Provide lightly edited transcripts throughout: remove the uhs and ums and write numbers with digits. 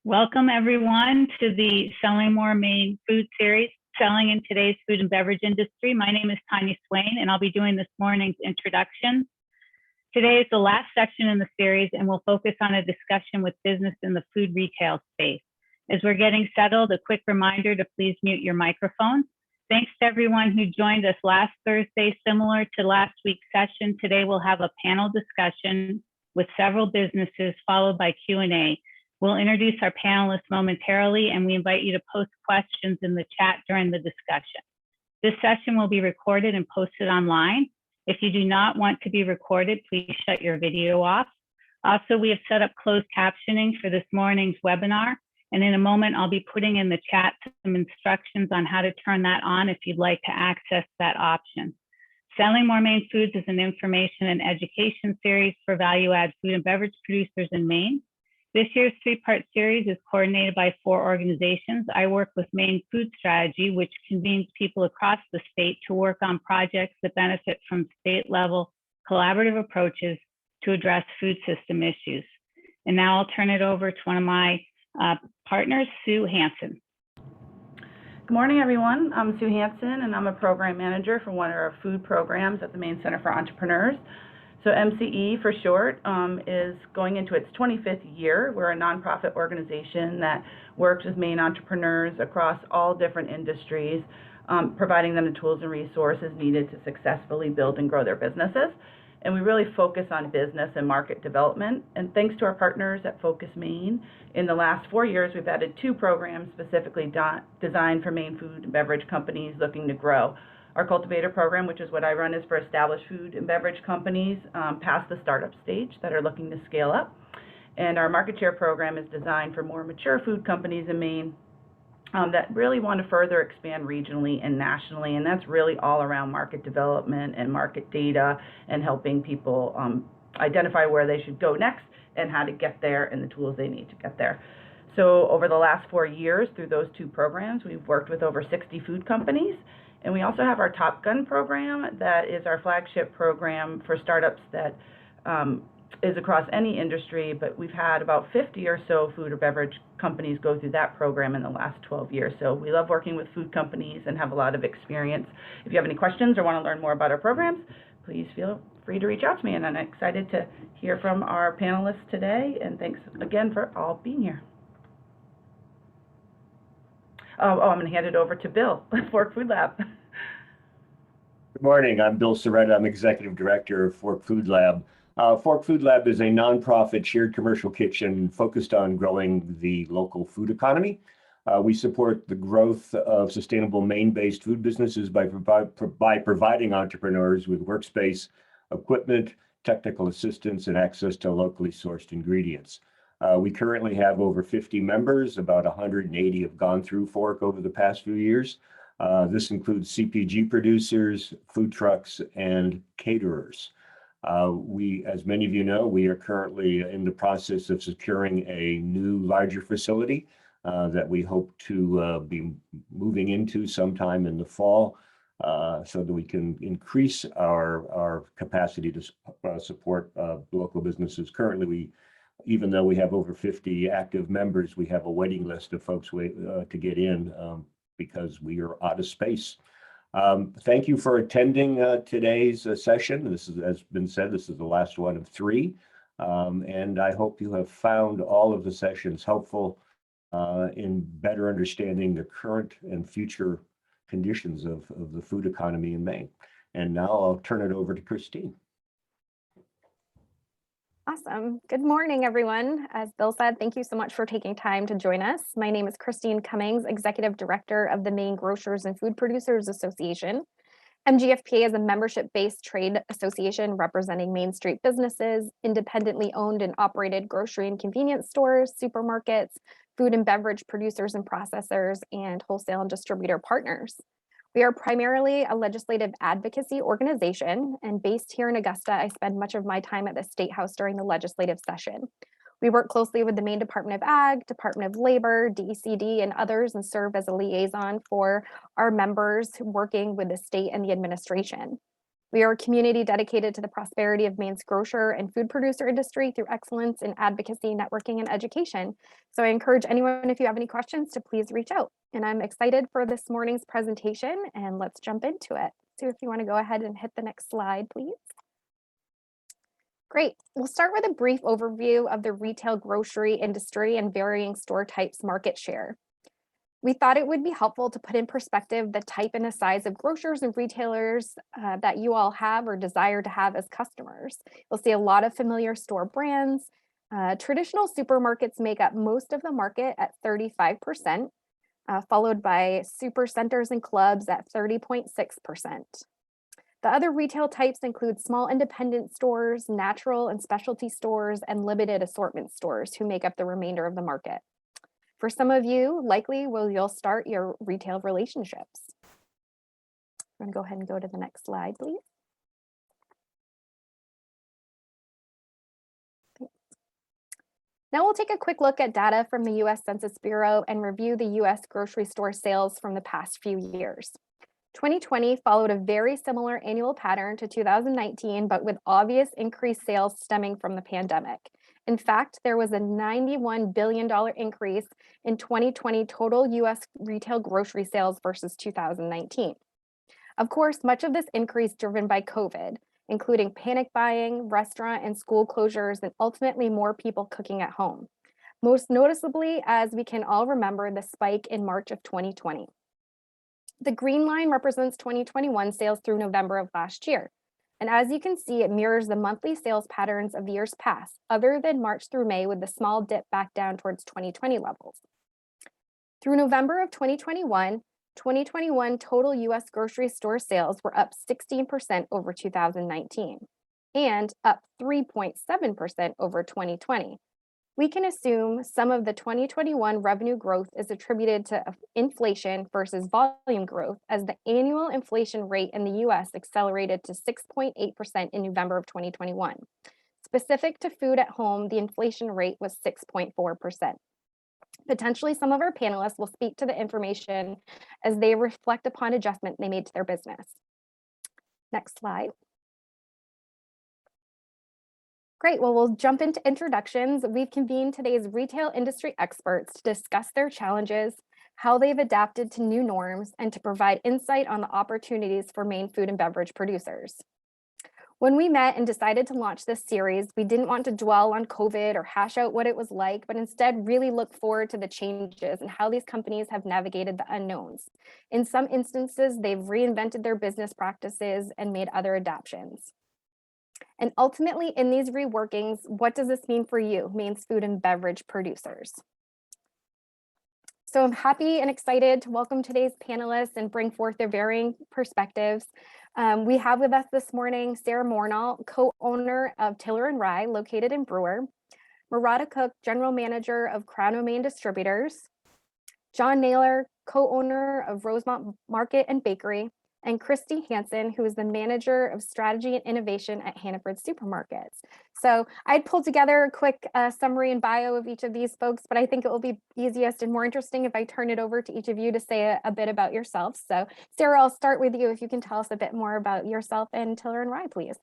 Welcome everyone to the Selling More Maine Food Series, Selling in Today's Food and Beverage Industry. My name is Tanya Swain and I'll be doing this morning's introduction. Today is the last section in the series and we'll focus on a discussion with business in the food retail space. As we're getting settled, a quick reminder to please mute your microphones. Thanks to everyone who joined us last Thursday. Similar to last week's session, today we'll have a panel discussion with several businesses followed by Q&A. We'll introduce our panelists momentarily and we invite you to post questions in the chat during the discussion. This session will be recorded and posted online. If you do not want to be recorded, please shut your video off. Also, we have set up closed captioning for this morning's webinar. And in a moment, I'll be putting in the chat some instructions on how to turn that on if you'd like to access that option. Selling More Maine Foods is an information and education series for value-add food and beverage producers in Maine. This year's three-part series is coordinated by 4 organizations. I work with Maine Food Strategy, which convenes people across the state to work on projects that benefit from state-level collaborative approaches to address food system issues. And now I'll turn it over to one of my partners, Sue Hansen. Good morning, everyone. I'm Sue Hansen, and I'm a program manager for one of our food programs at the Maine Center for Entrepreneurs. So MCE for short is going into its 25th year. We're a nonprofit organization that works with Maine entrepreneurs across all different industries, providing them the tools and resources needed to successfully build and grow their businesses. And we really focus on business and market development. And thanks to our partners at Focus Maine, in the last 4 years, we've added 2 programs specifically designed for Maine food and beverage companies looking to grow. Our cultivator program, which is what I run, is for established food and beverage companies past the startup stage that are looking to scale up. And our market share program is designed for more mature food companies in Maine that really want to further expand regionally and nationally. And that's really all around market development and market data and helping people identify where they should go next and how to get there and the tools they need to get there. So over the last 4 years, through those 2 programs, we've worked with over 60 food companies. And we also have our Top Gun program that is our flagship program for startups that is across any industry, but we've had about 50 or so food or beverage companies go through that program in the last 12 years. So we love working with food companies and have a lot of experience. If you have any questions or want to learn more about our programs, please feel free to reach out to me. And I'm excited to hear from our panelists today. And thanks again for all being here. I'm going to hand it over to Bill, Fork Food Lab. Good morning. I'm Bill Soretta. I'm Executive Director of Fork Food Lab. Fork Food Lab is a nonprofit shared commercial kitchen focused on growing the local food economy. We support the growth of sustainable Maine-based food businesses by providing entrepreneurs with workspace, equipment, technical assistance, and access to locally sourced ingredients. We currently have over 50 members. About 180 have gone through Fork over the past few years. This includes CPG producers, food trucks, and caterers. As many of you know, we are currently in the process of securing a new, larger facility that we hope to be moving into sometime in the fall so that we can increase our capacity to support local businesses. Currently, even though we have over 50 active members, we have a waiting list of folks to get in because we are out of space. Thank you for attending today's session. This is, as been said, this is the last one of 3. And I hope you have found all of the sessions helpful in better understanding the current and future conditions of the food economy in Maine. And now I'll turn it over to Christine. Awesome. Good morning, everyone. As Bill said, thank you so much for taking time to join us. My name is Christine Cummings, Executive Director of the Maine Grocers and Food Producers Association. MGFPA is a membership-based trade association representing Main Street businesses, independently owned and operated grocery and convenience stores, supermarkets, food and beverage producers and processors, and wholesale and distributor partners. We are primarily a legislative advocacy organization, and based here in Augusta, I spend much of my time at the State House during the legislative session. We work closely with the Maine Department of Ag, Department of Labor, DECD, and others, and serve as a liaison for our members working with the state and the administration. We are a community dedicated to the prosperity of Maine's grocer and food producer industry through excellence in advocacy, networking, and education. So I encourage anyone, if you have any questions, to please reach out. And I'm excited for this morning's presentation, and let's jump into it. So if you want to go ahead and hit the next slide, please. Great. We'll start with a brief overview of the retail grocery industry and varying store types market share. We thought it would be helpful to put in perspective the type and the size of grocers and retailers that you all have or desire to have as customers. You'll see a lot of familiar store brands. Traditional supermarkets make up most of the market at 35%, followed by super centers and clubs at 30.6%. The other retail types include small independent stores, natural and specialty stores, and limited assortment stores who make up the remainder of the market. For some of you, likely you'll start your retail relationships. I'm going to go ahead and go to the next slide, please. Thanks. Now we'll take a quick look at data from the U.S. Census Bureau and review the U.S. grocery store sales from the past few years. 2020 followed a very similar annual pattern to 2019, but with obvious increased sales stemming from the pandemic. In fact, there was a $91 billion increase in 2020 total U.S. retail grocery sales versus 2019. Of course, much of this increase driven by COVID, including panic buying, restaurant and school closures, and ultimately more people cooking at home. Most noticeably, as we can all remember, the spike in March of 2020. The green line represents 2021 sales through November of last year. And as you can see, it mirrors the monthly sales patterns of the years past, other than March through May, with the small dip back down towards 2020 levels. Through November of 2021 total U.S. grocery store sales were up 16% over 2019 and up 3.7% over 2020. We can assume some of the 2021 revenue growth is attributed to inflation versus volume growth, as the annual inflation rate in the US accelerated to 6.8% in November of 2021. Specific to food at home, the inflation rate was 6.4%. Potentially, some of our panelists will speak to the information as they reflect upon adjustment they made to their business. Next slide. Great, well, we'll jump into introductions. We've convened today's retail industry experts to discuss their challenges, how they've adapted to new norms, and to provide insight on the opportunities for Maine food and beverage producers. When we met and decided to launch this series, we didn't want to dwell on COVID or hash out what it was like, but instead really look forward to the changes and how these companies have navigated the unknowns. In some instances, they've reinvented their business practices and made other adaptations. And ultimately, in these reworkings, what does this mean for you, Maine's food and beverage producers? So I'm happy and excited to welcome today's panelists and bring forth their varying perspectives. We have with us this morning Sarah Mornall, co-owner of Tiller and Rye, located in Brewer, Murata Cook, general manager of Crown of Maine Distributors, John Naylor, co-owner of Rosemont Market and Bakery, and Christy Hansen, who is the manager of strategy and innovation at Hannaford Supermarkets. So I'd pulled together a quick summary and bio of each of these folks, but I think it will be easiest and more interesting if I turn it over to each of you to say a bit about yourself. So Sarah, I'll start with you if you can tell us a bit more about yourself and Tiller and Rye, please.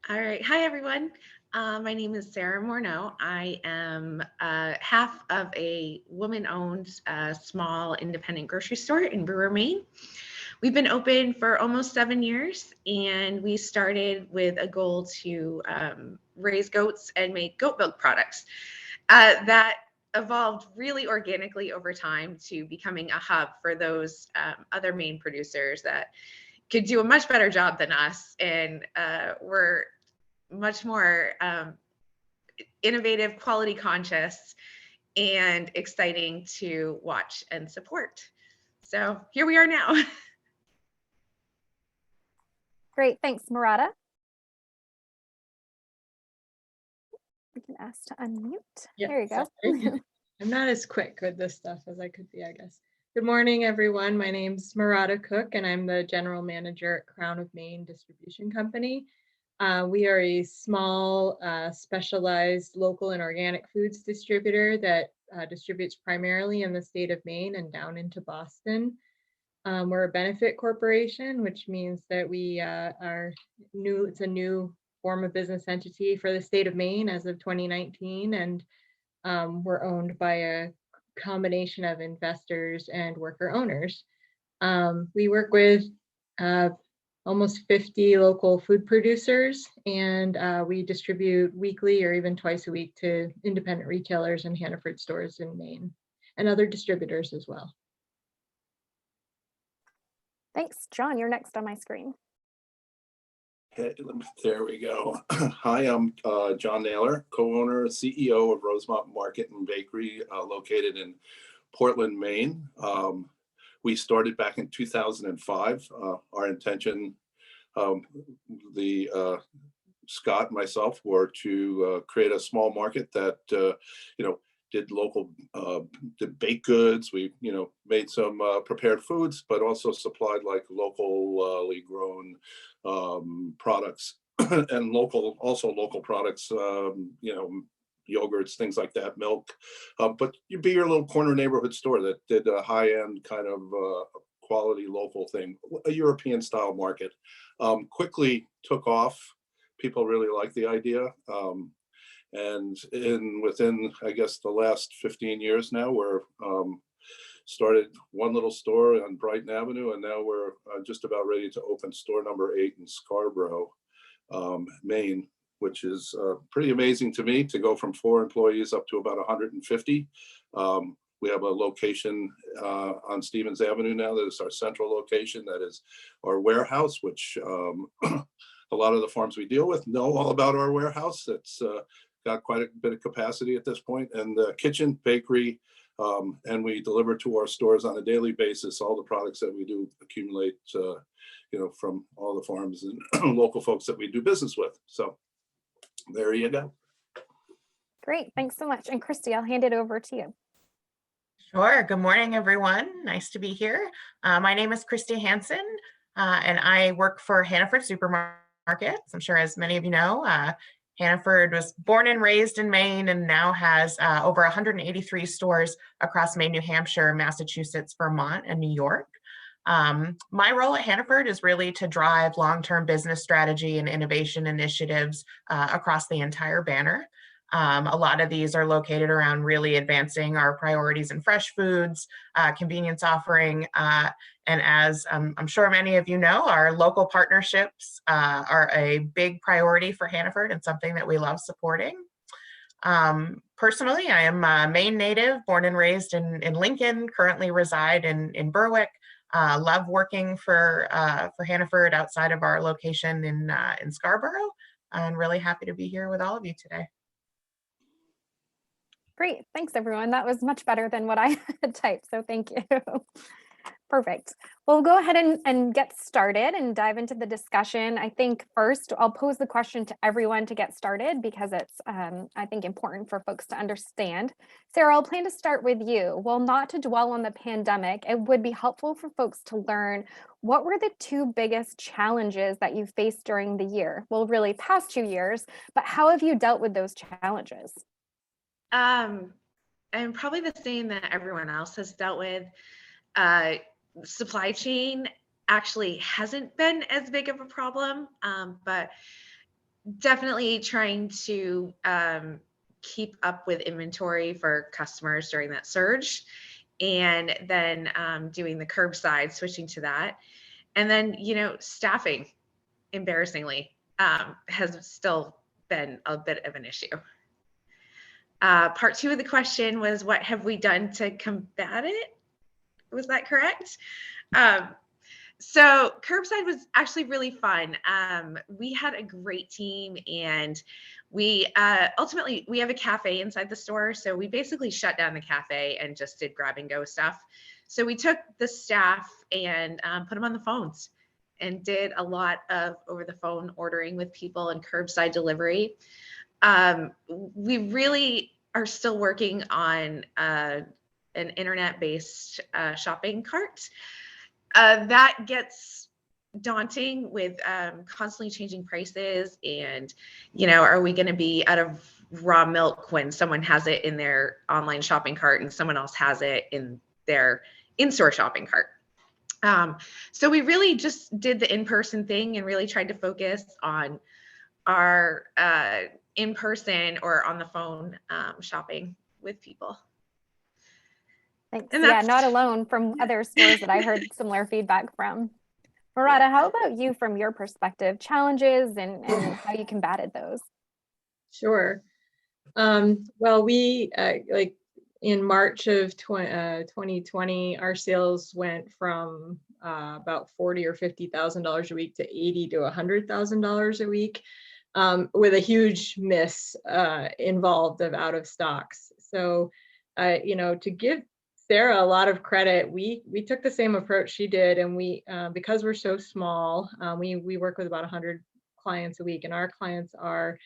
All right. Hi, everyone. My name is Sarah Morneau. I am half of a woman-owned small independent grocery store in Brewer, Maine. We've been open for almost 7 years, and we started with a goal to raise goats and make goat milk products. That evolved really organically over time to becoming a hub for those other Maine producers that could do a much better job than us, and were much more innovative, quality conscious, and exciting to watch and support. So here we are now. Great, thanks, Murata. We can ask to unmute. Yeah, there you go. I'm not as quick with this stuff as I could be, I guess. Good morning, everyone. My name's Murata Cook, and I'm the general manager at Crown of Maine Distribution Company. We are a small, specialized local and organic foods distributor that distributes primarily in the state of Maine and down into Boston. We're a benefit corporation, which means that we are new. It's a new form of business entity for the state of Maine as of 2019, and we're owned by a combination of investors and worker owners. We work with almost 50 local food producers, and we distribute weekly or even twice a week to independent retailers and Hannaford stores in Maine and other distributors as well. Thanks. John, you're next on my screen. Hey, there we go. Hi, I'm John Naylor, co-owner, CEO of Rosemont Market and Bakery, located in Portland, Maine. We started back in 2005. Our intention, Scott and myself, were to create a small market that did local did baked goods. We made some prepared foods, but also supplied like locally grown products and local products, yogurts, things like that, milk. But you'd be your little corner neighborhood store that did a high-end kind of quality local thing, a European style market. Quickly took off. People really liked the idea. And within, I guess, the last 15 years now, we're started one little store on Brighton Avenue, and now we're just about ready to open store number 8 in Scarborough, Maine, which is pretty amazing to me, to go from 4 employees up to about 150. We have a location on Stevens Avenue now that is our central location. That is our warehouse, which a lot of the farms we deal with know all about our warehouse. It's got quite a bit of capacity at this point, and the kitchen, bakery, and we deliver to our stores on a daily basis all the products that we do accumulate, from all the farms and local folks that we do business with. So there you go. Great, thanks so much. And Christy, I'll hand it over to you. Sure. Good morning, everyone. Nice to be here. My name is Christy Hansen, and I work for Hannaford Supermarkets. I'm sure, as many of you know, Hannaford was born and raised in Maine and now has over 183 stores across Maine, New Hampshire, Massachusetts, Vermont, and New York. My role at Hannaford is really to drive long-term business strategy and innovation initiatives across the entire banner. A lot of these are located around really advancing our priorities in fresh foods, convenience offering, and as I'm sure many of you know, our local partnerships are a big priority for Hannaford and something that we love supporting. Personally, I am a Maine native, born and raised in Lincoln, currently reside in Berwick. Love working for Hannaford outside of our location in Scarborough, and really happy to be here with all of you today. Great, thanks everyone. That was much better than what I had typed, so thank you. Perfect. Well, we'll go ahead and get started and dive into the discussion. I think first I'll pose the question to everyone to get started because it's, I think, important for folks to understand. Sarah, I'll plan to start with you. Well, not to dwell on the pandemic, it would be helpful for folks to learn what were the 2 biggest challenges that you faced during the year? Well, really past 2 years, but how have you dealt with those challenges? And probably the same that everyone else has dealt with. Supply chain actually hasn't been as big of a problem, but definitely trying to keep up with inventory for customers during that surge, and then doing the curbside, switching to that. And then, staffing, embarrassingly, has still been a bit of an issue. Part 2 of the question was, what have we done to combat it? Was that correct? So curbside was actually really fun. We had a great team, and we ultimately, we have a cafe inside the store. So we basically shut down the cafe and just did grab and go stuff. So we took the staff and put them on the phones and did a lot of over the phone ordering with people and curbside delivery. We really are still working on an internet-based shopping cart. That gets daunting with constantly changing prices, and are we going to be out of raw milk when someone has it in their online shopping cart and someone else has it in their in-store shopping cart? So we really just did the in-person thing and really tried to focus on our in-person or on the phone shopping with people. Thanks. And Yeah, that's not alone from other stores that I heard similar feedback from. Murata, how about you from your perspective, challenges and how you combated those? Sure. Well, we like in March of 2020, our sales went from about $40,000 or $50,000 a week to $80,000 to $100,000 a week, with a huge miss involved of out of stocks. So, to give Sarah a lot of credit, we took the same approach she did, and we because we're so small, we work with about 100 clients a week, and our clients are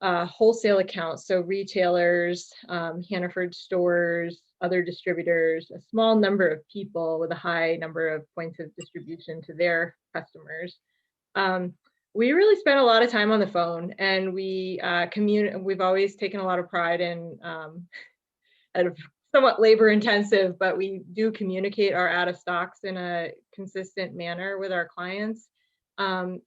wholesale accounts, so retailers, Hannaford stores, other distributors, a small number of people with a high number of points of distribution to their customers. We really spent a lot of time on the phone, and we've always taken a lot of pride in somewhat labor intensive, but we do communicate our out of stocks in a consistent manner with our clients. And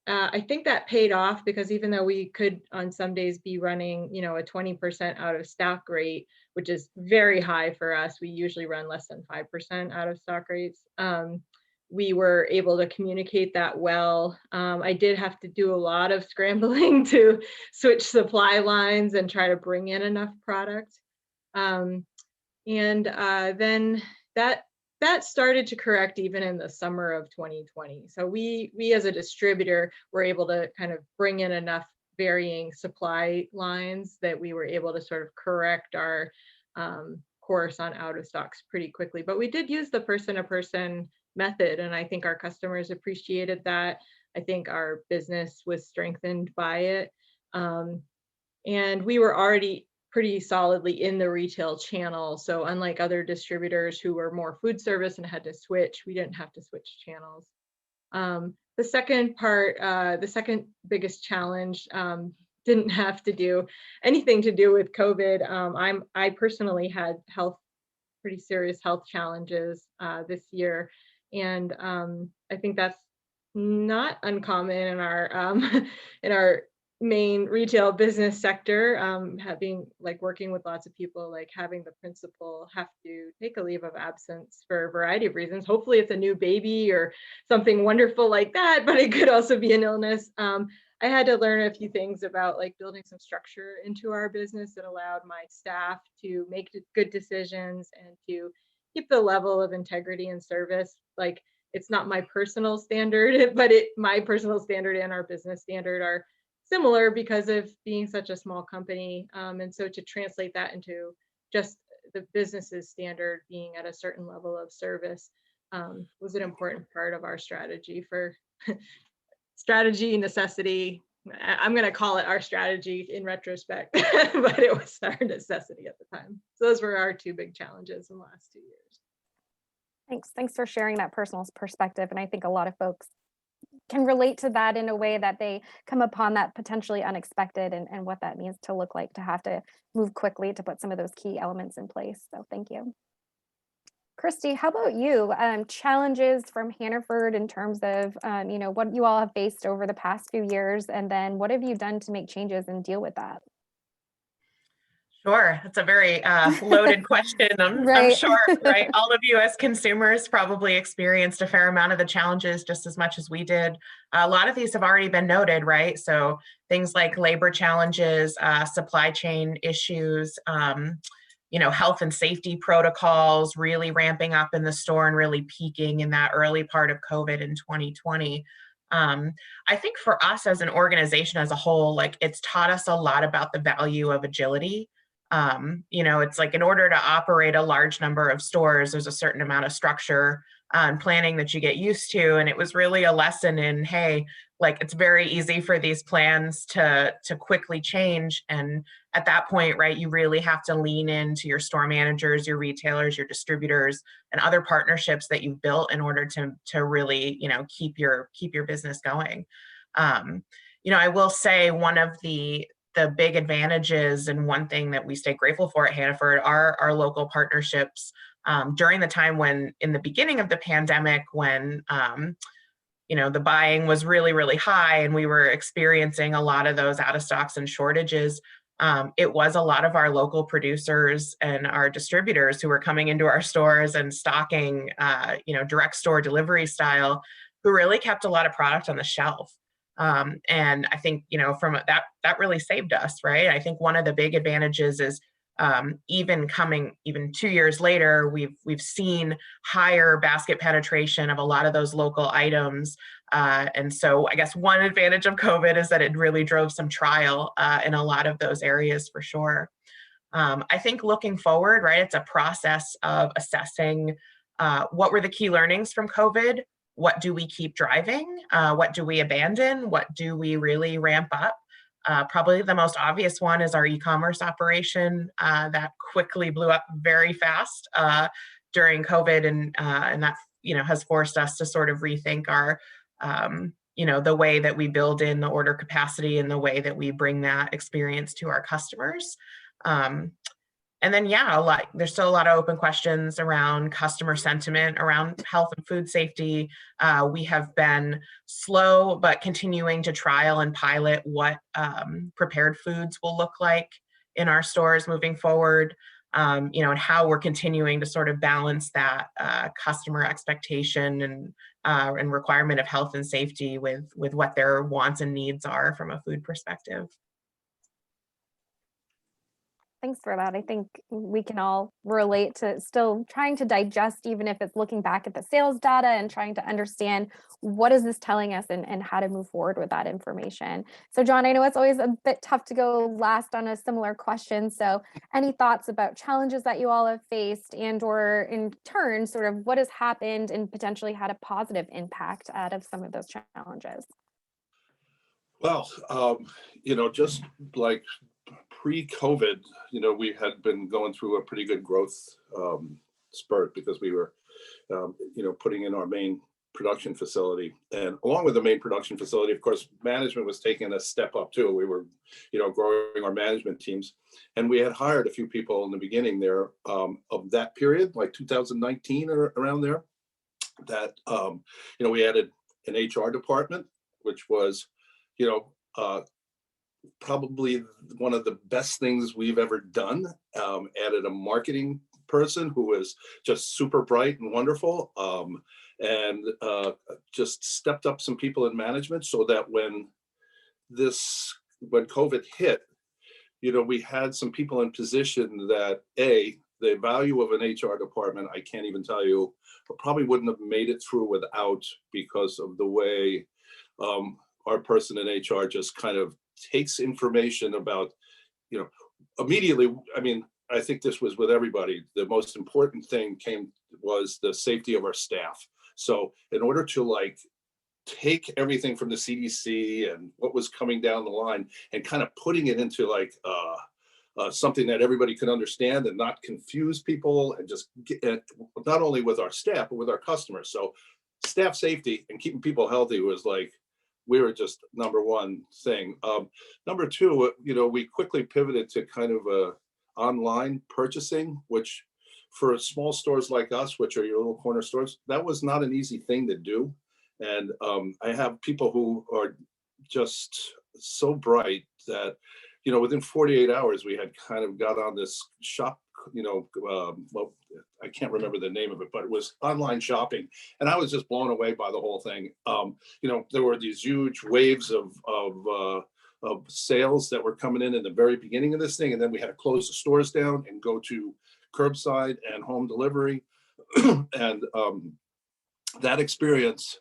I think that paid off, because even though we could on some days be running, a 20% out of stock rate, which is very high for us, we usually run less than 5% out of stock rates. We were able to communicate that well. I did have to do a lot of scrambling to switch supply lines and try to bring in enough product. Then that started to correct even in the summer of 2020. So we as a distributor were able to kind of bring in enough varying supply lines that we were able to sort of correct our course on out of stocks pretty quickly. But we did use the person-to-person method, and I think our customers appreciated that. I think our business was strengthened by it. And we were already pretty solidly in the retail channel. So unlike other distributors who were more food service and had to switch, we didn't have to switch channels. The second biggest challenge didn't have to do anything to do with COVID. I personally had pretty serious health challenges this year. And I think that's not uncommon in our main retail business sector, having working with lots of people, having the principal have to take a leave of absence for a variety of reasons. Hopefully it's a new baby or something wonderful like that, but it could also be an illness. I had to learn a few things about building some structure into our business that allowed my staff to make good decisions and to keep the level of integrity and service. It's not my personal standard, but my personal standard and our business standard are similar because of being such a small company. And so to translate that into just the business's standard being at a certain level of service was an important part of our strategy for strategy, necessity. I'm going to call it our strategy in retrospect, but it was our necessity at the time. So those were our two big challenges in the last 2 years. Thanks for sharing that personal perspective. And I think a lot of folks can relate to that in a way that they come upon that potentially unexpected and what that means to look like to have to move quickly to put some of those key elements in place. So thank you. Christy, how about you? Challenges from Hannaford in terms of, what you all have faced over the past few years, and then what have you done to make changes and deal with that? Sure, that's a very loaded question. I'm sure, right? All of you as consumers probably experienced a fair amount of the challenges just as much as we did. A lot of these have already been noted, right? So things like labor challenges, supply chain issues, health and safety protocols really ramping up in the store and really peaking in that early part of COVID in 2020. I think for us as an organization as a whole, it's taught us a lot about the value of agility. It's in order to operate a large number of stores, there's a certain amount of structure and planning that you get used to. And it was really a lesson in, hey, it's very easy for these plans to quickly change. And at that point, right, you really have to lean into your store managers, your retailers, your distributors, and other partnerships that you've built in order to really, keep your business going. I will say one of the big advantages and one thing that we stay grateful for at Hannaford are our local partnerships during the time when, in the beginning of the pandemic, when the buying was really, really high and we were experiencing a lot of those out of stocks and shortages. It was a lot of our local producers and our distributors who were coming into our stores and stocking, direct store delivery style, who really kept a lot of product on the shelf. And I think, from that really saved us, right? I think one of the big advantages is even 2 years later, we've seen higher basket penetration of a lot of those local items. And so I guess one advantage of COVID is that it really drove some trial in a lot of those areas for sure. I think looking forward, right, it's a process of assessing what were the key learnings from COVID? What do we keep driving? What do we abandon? What do we really ramp up? Probably the most obvious one is our e-commerce operation that quickly blew up very fast during COVID, and that has forced us to sort of rethink our the way that we build in the order capacity and the way that we bring that experience to our customers. And then, there's still a lot of open questions around customer sentiment, around health and food safety. We have been slow, but continuing to trial and pilot what prepared foods will look like in our stores moving forward, and how we're continuing to sort of balance that customer expectation and requirement of health and safety with what their wants and needs are from a food perspective. Thanks for that. I think we can all relate to still trying to digest, even if it's looking back at the sales data and trying to understand what is this telling us and how to move forward with that information. So John, I know it's always a bit tough to go last on a similar question. So any thoughts about challenges that you all have faced and or in turn, sort of what has happened and potentially had a positive impact out of some of those challenges? Well, just like pre-COVID, we had been going through a pretty good growth spurt because we were, putting in our main production facility. And along with the main production facility, of course, management was taking a step up too. We were, growing our management teams. And we had hired a few people in the beginning there of that period, like 2019 or around there, that, we added an HR department, which was, probably one of the best things we've ever done. Added a marketing person who was just super bright and wonderful, and just stepped up some people in management so that when COVID hit, we had some people in position that the value of an HR department, I can't even tell you, probably wouldn't have made it through without, because of the way our person in HR just kind of takes information about, immediately. I mean, I think this was with everybody. The most important thing was the safety of our staff. So in order to take everything from the CDC and what was coming down the line and kind of putting it into something that everybody could understand and not confuse people, and just not only with our staff, but with our customers. So staff safety and keeping people healthy was we were just number one thing. Number two, we quickly pivoted to kind of online purchasing, which for small stores like us, which are your little corner stores, that was not an easy thing to do. And I have people who are just so bright that, within 48 hours, we had kind of got on this shop, I can't remember the name of it, but it was online shopping. And I was just blown away by the whole thing. There were these huge waves of sales that were coming in the very beginning of this thing. And then we had to close the stores down and go to curbside and home delivery. And that experience,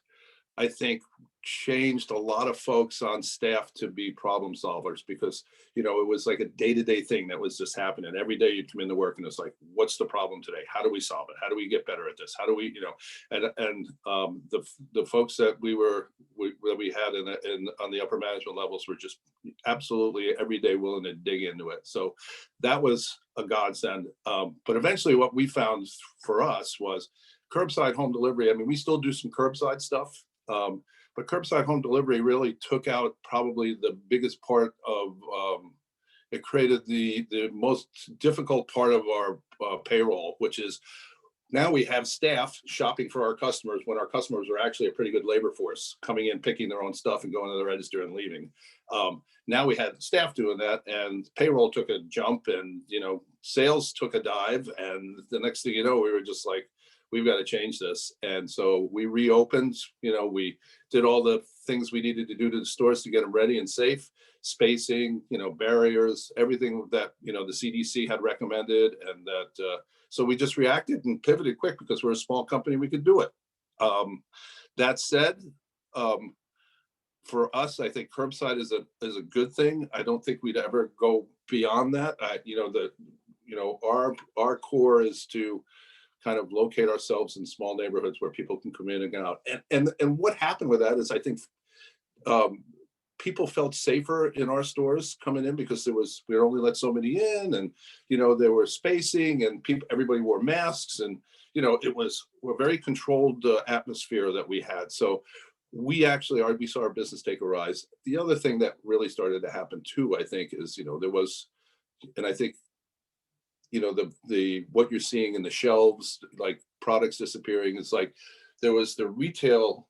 I think, changed a lot of folks on staff to be problem solvers, because it was like a day-to-day thing that was just happening. Every day you'd come into work and it's like, what's the problem today? How do we solve it? How do we get better at this? How do we, the folks that we had on the upper management levels were just absolutely every day willing to dig into it. So that was a godsend. But eventually what we found for us was curbside home delivery. I mean, we still do some curbside stuff, but curbside home delivery really took out probably the biggest part of, it created the most difficult part of our payroll, which is Now we have staff shopping for our customers when our customers are actually a pretty good labor force, coming in, picking their own stuff and going to the register and leaving. Now we had staff doing that, and payroll took a jump, and sales took a dive, and the next thing you know, we were just like, we've got to change this. And so we reopened, we did all the things we needed to do to the stores to get them ready and safe, spacing, barriers, everything that, the CDC had recommended. And that, so we just reacted and pivoted quick because we're a small company, we could do it. That said, for us, I think curbside is a good thing. I don't think we'd ever go beyond that. Our core is to kind of locate ourselves in small neighborhoods where people can come in and get out. And what happened with that is, I think people felt safer in our stores coming in because we only let so many in, and there were spacing, and everybody wore masks, and it was a very controlled atmosphere that we had. So we saw our business take a rise. The other thing that really started to happen too, I think, is there was, and I think what you're seeing in the shelves, like products disappearing, it's like there was the retail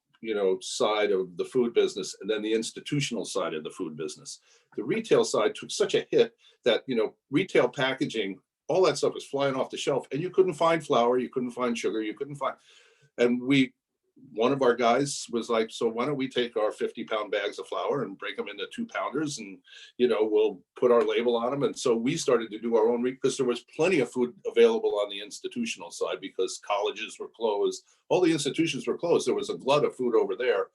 side of the food business, and then the institutional side of the food business. The retail side took such a hit that retail packaging, all that stuff was flying off the shelf, and you couldn't find flour, you couldn't find sugar, and one of our guys was like, so why don't we take our 50-pound bags of flour and break them into 2-pounders, and we'll put our label on them. And so we started to do our own, because there was plenty of food available on the institutional side, because colleges were closed, all the institutions were closed. There was a glut of food over there,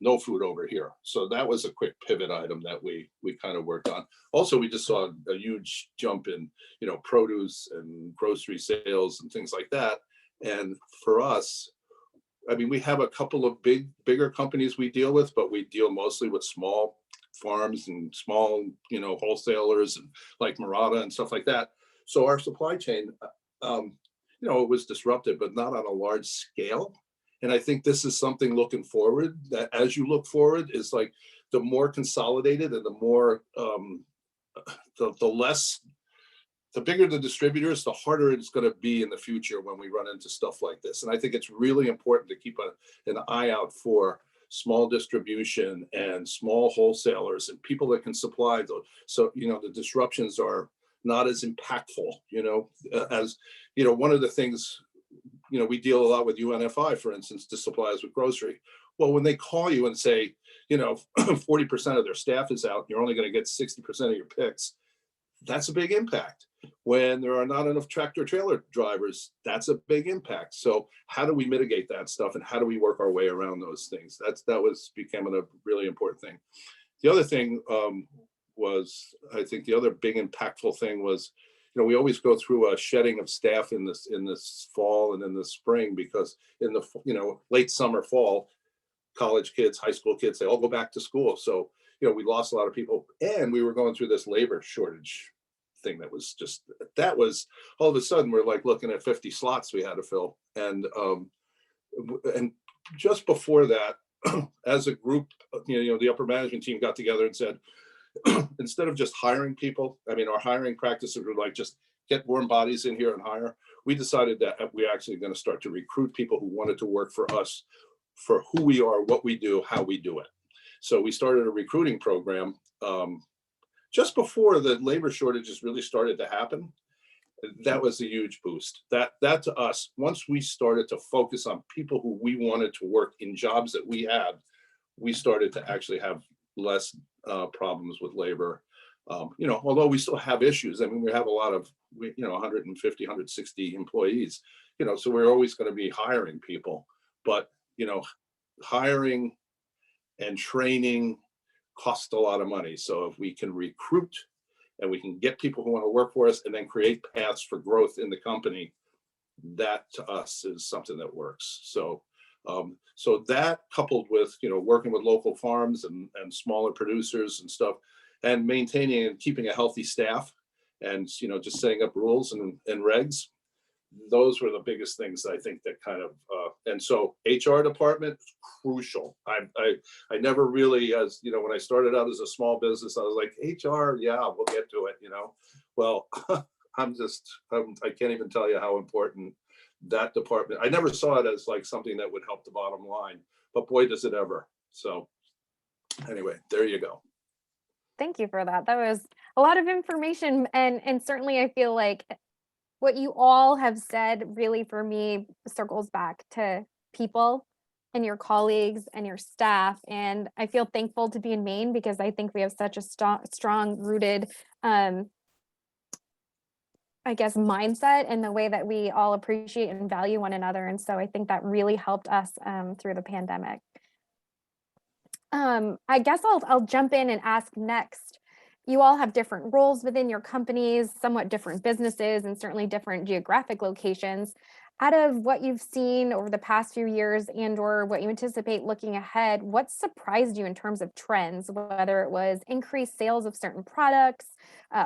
no food over here. So that was a quick pivot item that we kind of worked on. Also, we just saw a huge jump in produce and grocery sales and things like that. And for us, I mean, we have a couple of bigger companies we deal with, but we deal mostly with small farms and small, wholesalers, and like Murata and stuff like that. So our supply chain, it was disrupted, but not on a large scale. And I think this is something looking forward, that as you look forward, is like the more consolidated and the more, the bigger the distributors, the harder it's going to be in the future when we run into stuff like this. And I think it's really important to keep an eye out for small distribution and small wholesalers and people that can supply those. So, the disruptions are not as impactful, as, one of the things, we deal a lot with UNFI, for instance, to supply us with grocery. Well, when they call you and say, 40% of their staff is out, you're only going to get 60% of your picks, that's a big impact. When there are not enough tractor trailer drivers, that's a big impact. So how do we mitigate that stuff, and how do we work our way around those things? That was becoming a really important thing. The other thing was, I think the other big impactful thing was, we always go through a shedding of staff in this fall and in the spring, because in the late summer, fall, college kids, high school kids, they all go back to school. So we lost a lot of people, and we were going through this labor shortage thing that was all of a sudden we're like looking at 50 slots we had to fill. And just before that, as a group, the upper management team got together and said, instead of just hiring people, I mean, our hiring practices were like, just get warm bodies in here and hire. We decided that we're actually going to start to recruit people who wanted to work for us, for who we are, what we do, how we do it. So we started a recruiting program just before the labor shortages really started to happen. That was a huge boost. That to us, once we started to focus on people who we wanted to work in jobs that we had, we started to actually have less problems with labor. Although we still have issues. I mean, we have a lot of, 150, 160 employees, so we're always going to be hiring people, but, hiring and training cost a lot of money. So if we can recruit and we can get people who want to work for us and then create paths for growth in the company, that to us is something that works. So that, coupled with, working with local farms and smaller producers and stuff, and maintaining and keeping a healthy staff, and, just setting up rules and regs, those were the biggest things I think that kind of, and so HR department, crucial. I never really, as when I started out as a small business, I was like, HR, yeah, we'll get to it, Well, I can't even tell you how important that department, I never saw it as like something that would help the bottom line, but boy, does it ever. So anyway, there you go. Thank you for that. That was a lot of information. And certainly I feel like what you all have said really for me circles back to people and your colleagues and your staff. And I feel thankful to be in Maine because I think we have such a strong rooted, I guess, mindset in the way that we all appreciate and value one another. And so I think that really helped us through the pandemic. I guess I'll jump in and ask next. You all have different roles within your companies, somewhat different businesses, and certainly different geographic locations. Out of what you've seen over the past few years and or what you anticipate looking ahead, what surprised you in terms of trends, whether it was increased sales of certain products,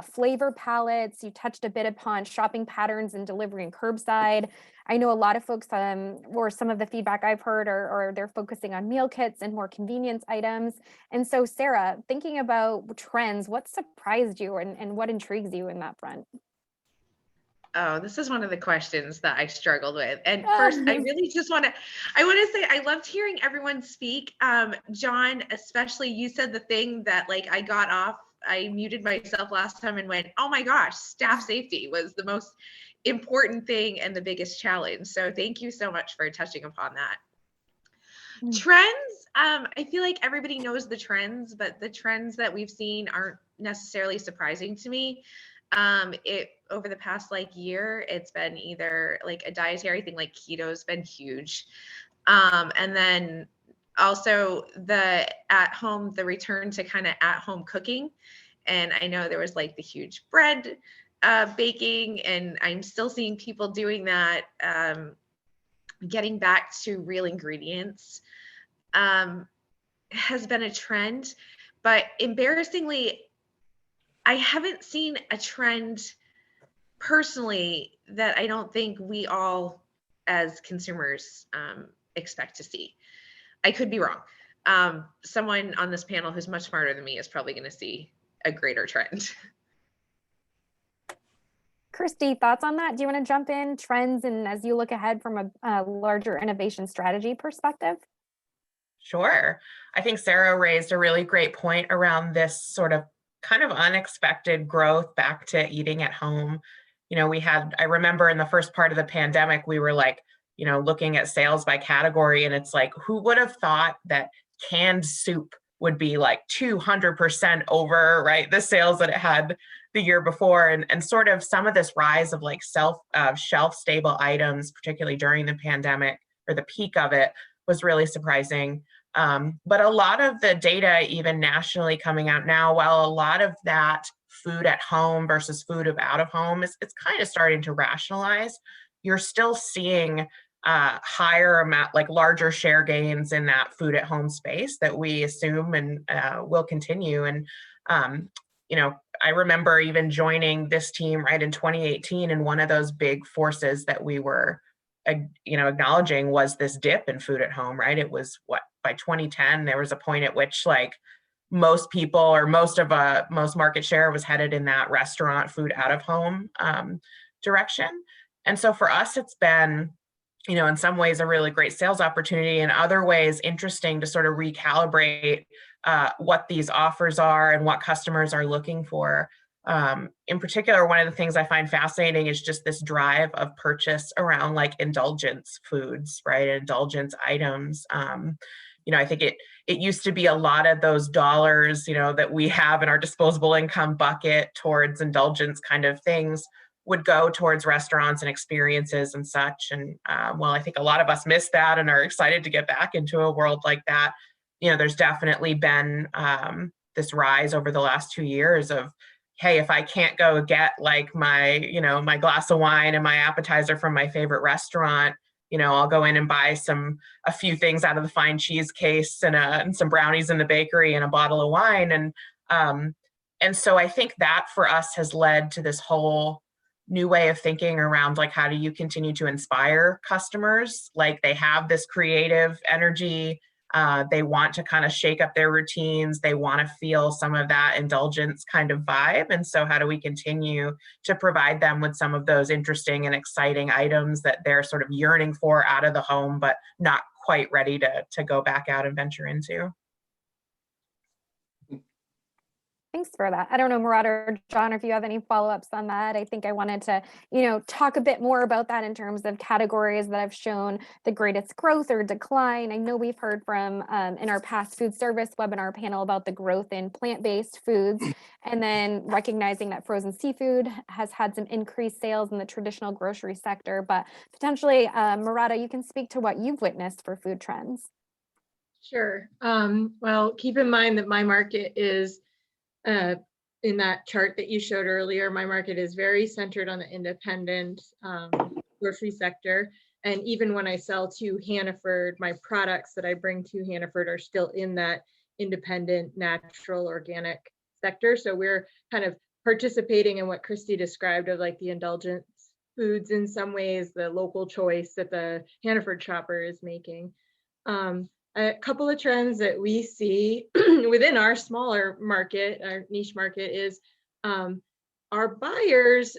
flavor palettes, you touched a bit upon shopping patterns and delivery and curbside. I know a lot of folks, or some of the feedback I've heard, or they're focusing on meal kits and more convenience items. And so, Sarah, thinking about trends, what surprised you and what intrigues you in that front? Oh, this is one of the questions that I struggled with. And first, I really just want to say I loved hearing everyone speak. John, especially, you said the thing that like I muted myself last time and went, oh my gosh, staff safety was the most important thing and the biggest challenge. So thank you so much for touching upon that. Trends, I feel like everybody knows the trends, but the trends that we've seen aren't necessarily surprising to me. Over the past like year, it's been either like a dietary thing like keto's been huge. And then also the return to kind of at home cooking. And I know there was like the huge bread baking, and I'm still seeing people doing that, getting back to real ingredients has been a trend. But embarrassingly, I haven't seen a trend personally that I don't think we all as consumers expect to see. I could be wrong. Someone on this panel who's much smarter than me is probably going to see a greater trend. Christy, thoughts on that? Do you want to jump in, trends, and as you look ahead from a larger innovation strategy perspective? Sure. I think Sarah raised a really great point around this sort of kind of unexpected growth back to eating at home. You know, I remember in the first part of the pandemic, we were like, you know, looking at sales by category, and it's like, who would have thought that canned soup would be like 200% over, right, the sales that it had the year before, and sort of some of this rise of like shelf stable items, particularly during the pandemic or the peak of it, was really surprising. But a lot of the data, even nationally coming out now, while a lot of that food at home versus food out of home it's kind of starting to rationalize, you're still seeing higher amount, like larger share gains in that food at home space that we assume and will continue. And, you know, I remember even joining this team right in 2018, and one of those big forces that we were, you know, acknowledging was this dip in food at home, right? It was by 2010, there was a point at which like most people or most market share was headed in that restaurant food out of home direction. And so for us, it's been, you know, in some ways a really great sales opportunity, in other ways interesting to sort of recalibrate what these offers are and what customers are looking for. In particular, one of the things I find fascinating is just this drive of purchase around like indulgence foods, right? Indulgence items. You know, I think it used to be a lot of those dollars, you know, that we have in our disposable income bucket towards indulgence kind of things would go towards restaurants and experiences and such. And well, I think a lot of us miss that and are excited to get back into a world like that. You know, there's definitely been this rise over the last 2 years of, hey, if I can't go get like my, you know, my glass of wine and my appetizer from my favorite restaurant, you know, I'll go in and buy a few things out of the fine cheese case and some brownies in the bakery and a bottle of wine. And so I think that for us has led to this whole new way of thinking around like, how do you continue to inspire customers? Like they have this creative energy, They want to kind of shake up their routines. They want to feel some of that indulgence kind of vibe. And so how do we continue to provide them with some of those interesting and exciting items that they're sort of yearning for out of the home, but not quite ready to go back out and venture into? Thanks for that. I don't know, Murad or John, if you have any follow-ups on that. I think I wanted to, talk a bit more about that in terms of categories that have shown the greatest growth or decline. I know we've heard from in our past food service webinar panel about the growth in plant-based foods, and then recognizing that frozen seafood has had some increased sales in the traditional grocery sector. But potentially, Murad, you can speak to what you've witnessed for food trends. Sure. Well, keep in mind that my market is in that chart that you showed earlier, my market is very centered on the independent grocery sector. And even when I sell to Hannaford, my products that I bring to Hannaford are still in that independent, natural, organic sector. So we're kind of participating in what Christy described of like the indulgent foods in some ways, the local choice that the Hannaford shopper is making. A couple of trends that we see within our smaller market, our niche market, is our buyers.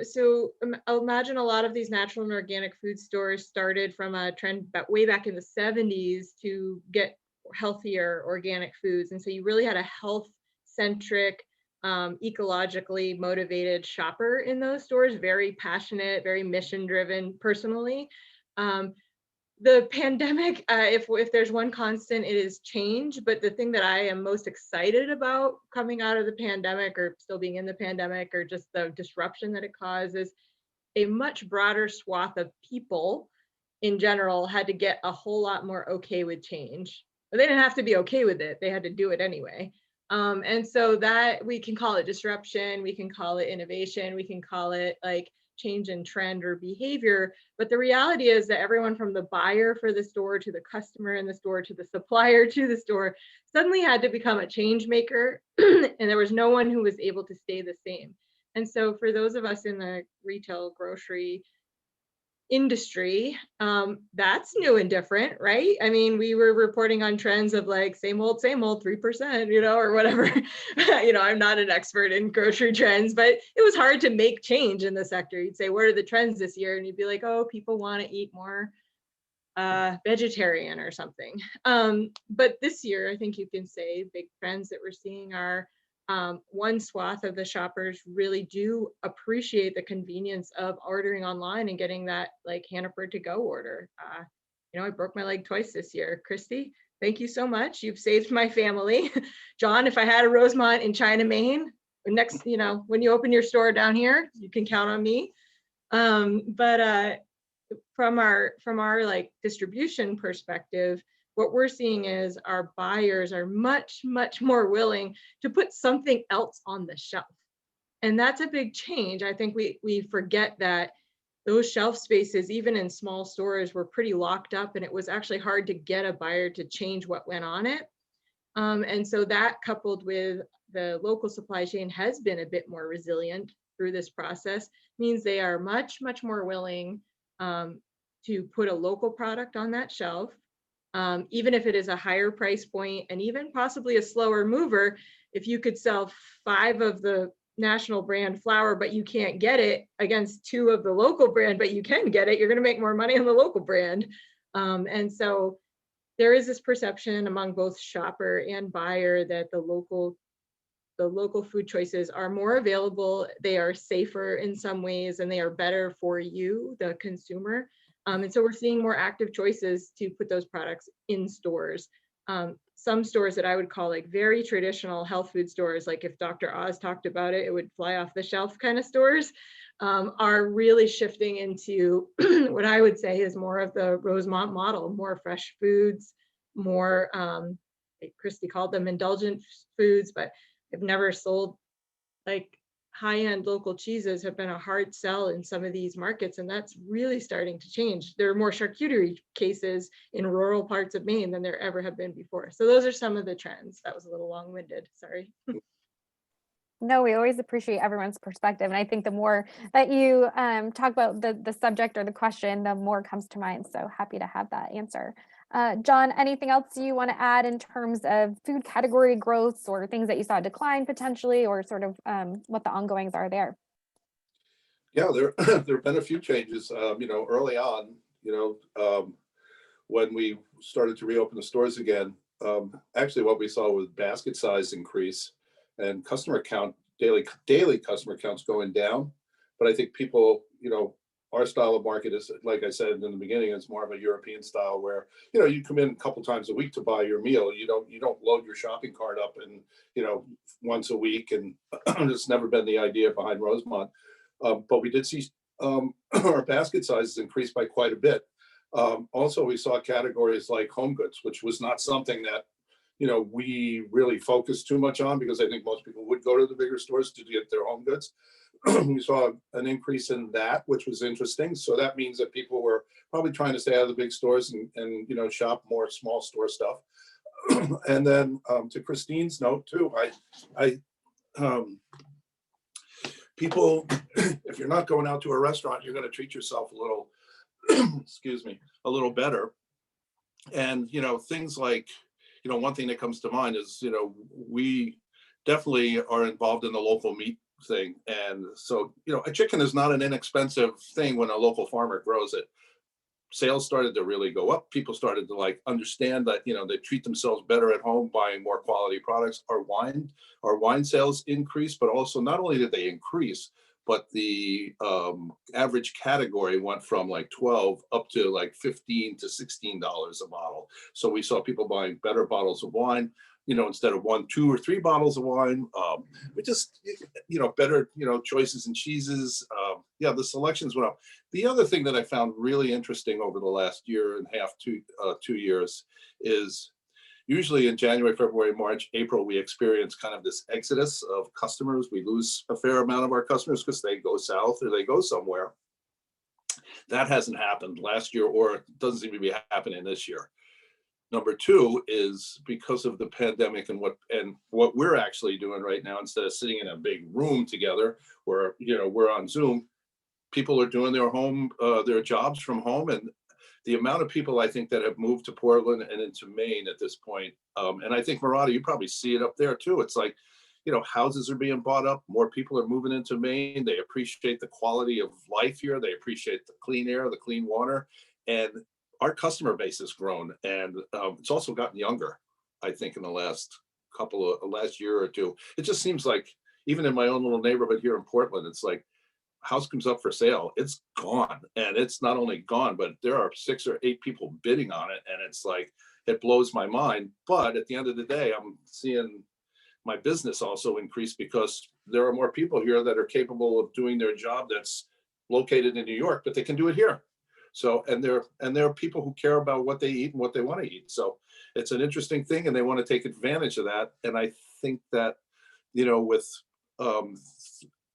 So imagine a lot of these natural and organic food stores started from a trend way back in the 70s to get healthier organic foods. And so you really had a health-centric, ecologically motivated shopper in those stores, very passionate, very mission-driven personally. The pandemic, if there's one constant, it is change. But the thing that I am most excited about coming out of the pandemic, or still being in the pandemic, or just the disruption that it caused, is a much broader swath of people in general had to get a whole lot more okay with change. But they didn't have to be okay with it. They had to do it anyway. And so that we can call it disruption, we can call it innovation, we can call it like change in trend or behavior. But the reality is that everyone from the buyer for the store to the customer in the store to the supplier to the store suddenly had to become a change maker. And there was no one who was able to stay the same. And so for those of us in the retail grocery industry, that's new and different, right? I mean, we were reporting on trends of like same old 3%, or whatever. I'm not an expert in grocery trends, but it was hard to make change in the sector. You'd say, what are the trends this year? And you'd be like, oh, people want to eat more vegetarian or something. But this year, I think you can say big trends that we're seeing are one swath of the shoppers really do appreciate the convenience of ordering online and getting that like Hannaford to go order. I broke my leg twice this year. Christy, thank you so much. You've saved my family. John, if I had a Rosemont in China, Maine, next, when you open your store down here, you can count on me. But from our like distribution perspective, what we're seeing is our buyers are much, much more willing to put something else on the shelf. And that's a big change. I think we forget that those shelf spaces, even in small stores, were pretty locked up, and it was actually hard to get a buyer to change what went on it. And so that, coupled with the local supply chain has been a bit more resilient through this process, means they are much, much more willing to put a local product on that shelf. Even if it is a higher price point and even possibly a slower mover. If you could sell 5 of the national brand flour, but you can't get it against 2 of the local brand, but you can get it, you're going to make more money on the local brand. And so there is this perception among both shopper and buyer that the local food choices are more available, they are safer in some ways, and they are better for you, the consumer. And so we're seeing more active choices to put those products in stores. Some stores that I would call like very traditional health food stores, like if Dr. Oz talked about it, it would fly off the shelf kind of stores, are really shifting into what I would say is more of the Rosemont model, more fresh foods, more, Christy called them indulgent foods, but I've never sold like high-end local cheeses have been a hard sell in some of these markets, and that's really starting to change. There are more charcuterie cases in rural parts of Maine than there ever have been before. So those are some of the trends. That was a little long-winded, sorry. No, we always appreciate everyone's perspective. And I think the more that you talk about the subject or the question, the more comes to mind. So happy to have that answer. John, anything else you want to add in terms of food category growths or things that you saw decline potentially, or sort of what the ongoings are there? Yeah, there there have been a few changes. Early on, when we started to reopen the stores again, actually what we saw was basket size increase and customer count, daily customer counts going down. But I think people, our style of market is, like I said in the beginning, it's more of a European style where, you come in a couple times a week to buy your meal. You don't load your shopping cart up and, once a week. And it's never been the idea behind Rosemont. But we did see our basket sizes increase by quite a bit. Also, we saw categories like home goods, which was not something that, we really focused too much on, because I think most people would go to the bigger stores to get their home goods. We saw an increase in that, which was interesting. So that means that people were probably trying to stay out of the big stores and shop more small store stuff. And then to Christine's note too, people, if you're not going out to a restaurant, you're going to treat yourself a little, excuse me, a little better. And, things like, one thing that comes to mind is, we definitely are involved in the local meat thing. And so, a chicken is not an inexpensive thing when a local farmer grows it. Sales started to really go up. People started to understand that, they treat themselves better at home buying more quality products. Our wine sales increased, but also not only did they increase, but the average category went from 12 up to $15 to $16 a bottle. So we saw people buying better bottles of wine, instead of 1, 2, or 3 bottles of wine. We just, better, choices in cheeses. The selections went up. The other thing that I found really interesting over the last year and a half, 2 years, is usually in January, February, March, April, we experience kind of this exodus of customers. We lose a fair amount of our customers because they go south or they go somewhere. That hasn't happened last year, or it doesn't seem to be happening this year. Number 2 is because of the pandemic and what we're actually doing right now, instead of sitting in a big room together where, we're on Zoom, people are doing their jobs from home. And the amount of people I think that have moved to Portland and into Maine at this point, and I think Murata, you probably see it up there too. It's like, houses are being bought up, more people are moving into Maine. They appreciate the quality of life here. They appreciate the clean air, the clean water, and our customer base has grown. And it's also gotten younger, I think, in the last year or two. It just seems like, even in my own little neighborhood here in Portland, it's like, house comes up for sale, it's gone. And it's not only gone, but there are 6 or 8 people bidding on it. And it's like, it blows my mind. But at the end of the day, I'm seeing my business also increase because there are more people here that are capable of doing their job that's located in New York, but they can do it here. So, and there are people who care about what they eat and what they want to eat. So it's an interesting thing, and they want to take advantage of that. And I think that,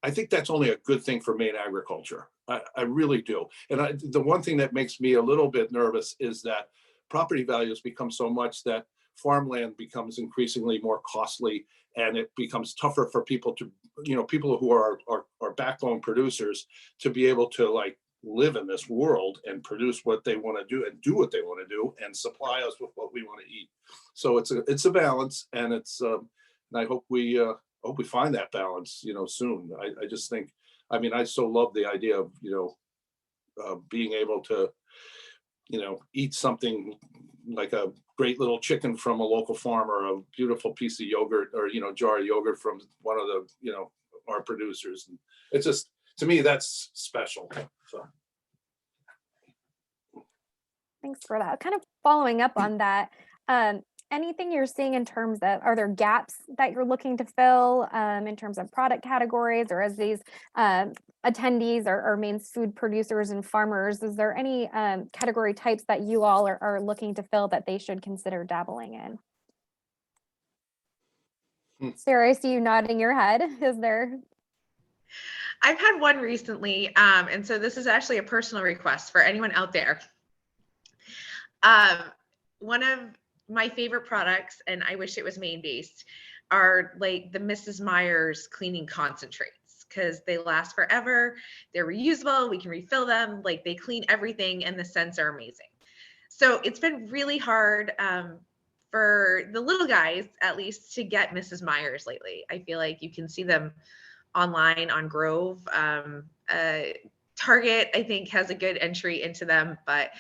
I think that's only a good thing for Maine agriculture. I really do. And the one thing that makes me a little bit nervous is that property values become so much that farmland becomes increasingly more costly, and it becomes tougher for people to, people who are backbone producers, to be able to live in this world and produce what they want to do and do what they want to do and supply us with what we want to eat. So it's a balance, and and I hope we find that balance, soon. I just think, I so love the idea of, being able to, eat something like a great little chicken from a local farmer, a beautiful piece of yogurt, or, jar of yogurt from one of the, our producers. And it's just, to me, that's special. So. Thanks for that. Kind of following up on that, anything you're seeing in terms of, are there gaps that you're looking to fill in terms of product categories, or as these attendees are Maine's food producers and farmers, is there any category types that you all are looking to fill that they should consider dabbling in? Sarah, I see you nodding your head. Is there? I've had one recently, and so this is actually a personal request for anyone out there. One of my favorite products, and I wish it was Maine-based, are like the Mrs. Meyer's cleaning concentrates, because they last forever. They're reusable. We can refill them. They clean everything, and the scents are amazing. So it's been really hard for the little guys, at least, to get Mrs. Myers lately. I feel like you can see them online on Grove. Target, I think, has a good entry into them, but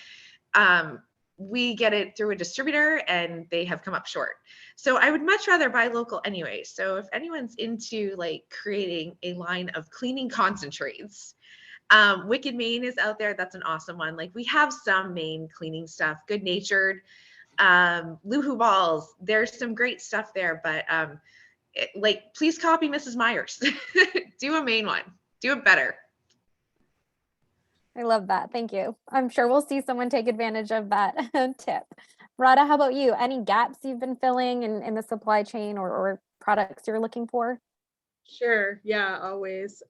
we get it through a distributor and they have come up short. So I would much rather buy local anyway. So if anyone's into like creating a line of cleaning concentrates, Wicked Maine is out there. That's an awesome one. Like we have some Maine cleaning stuff, Good Natured, Luhu balls. There's some great stuff there, but like please copy Mrs. Myers. Do a Maine one. Do it better. I love that. Thank you. I'm sure we'll see someone take advantage of that tip. Rada, how about you? Any gaps you've been filling in the supply chain or products you're looking for? Sure. Yeah, always.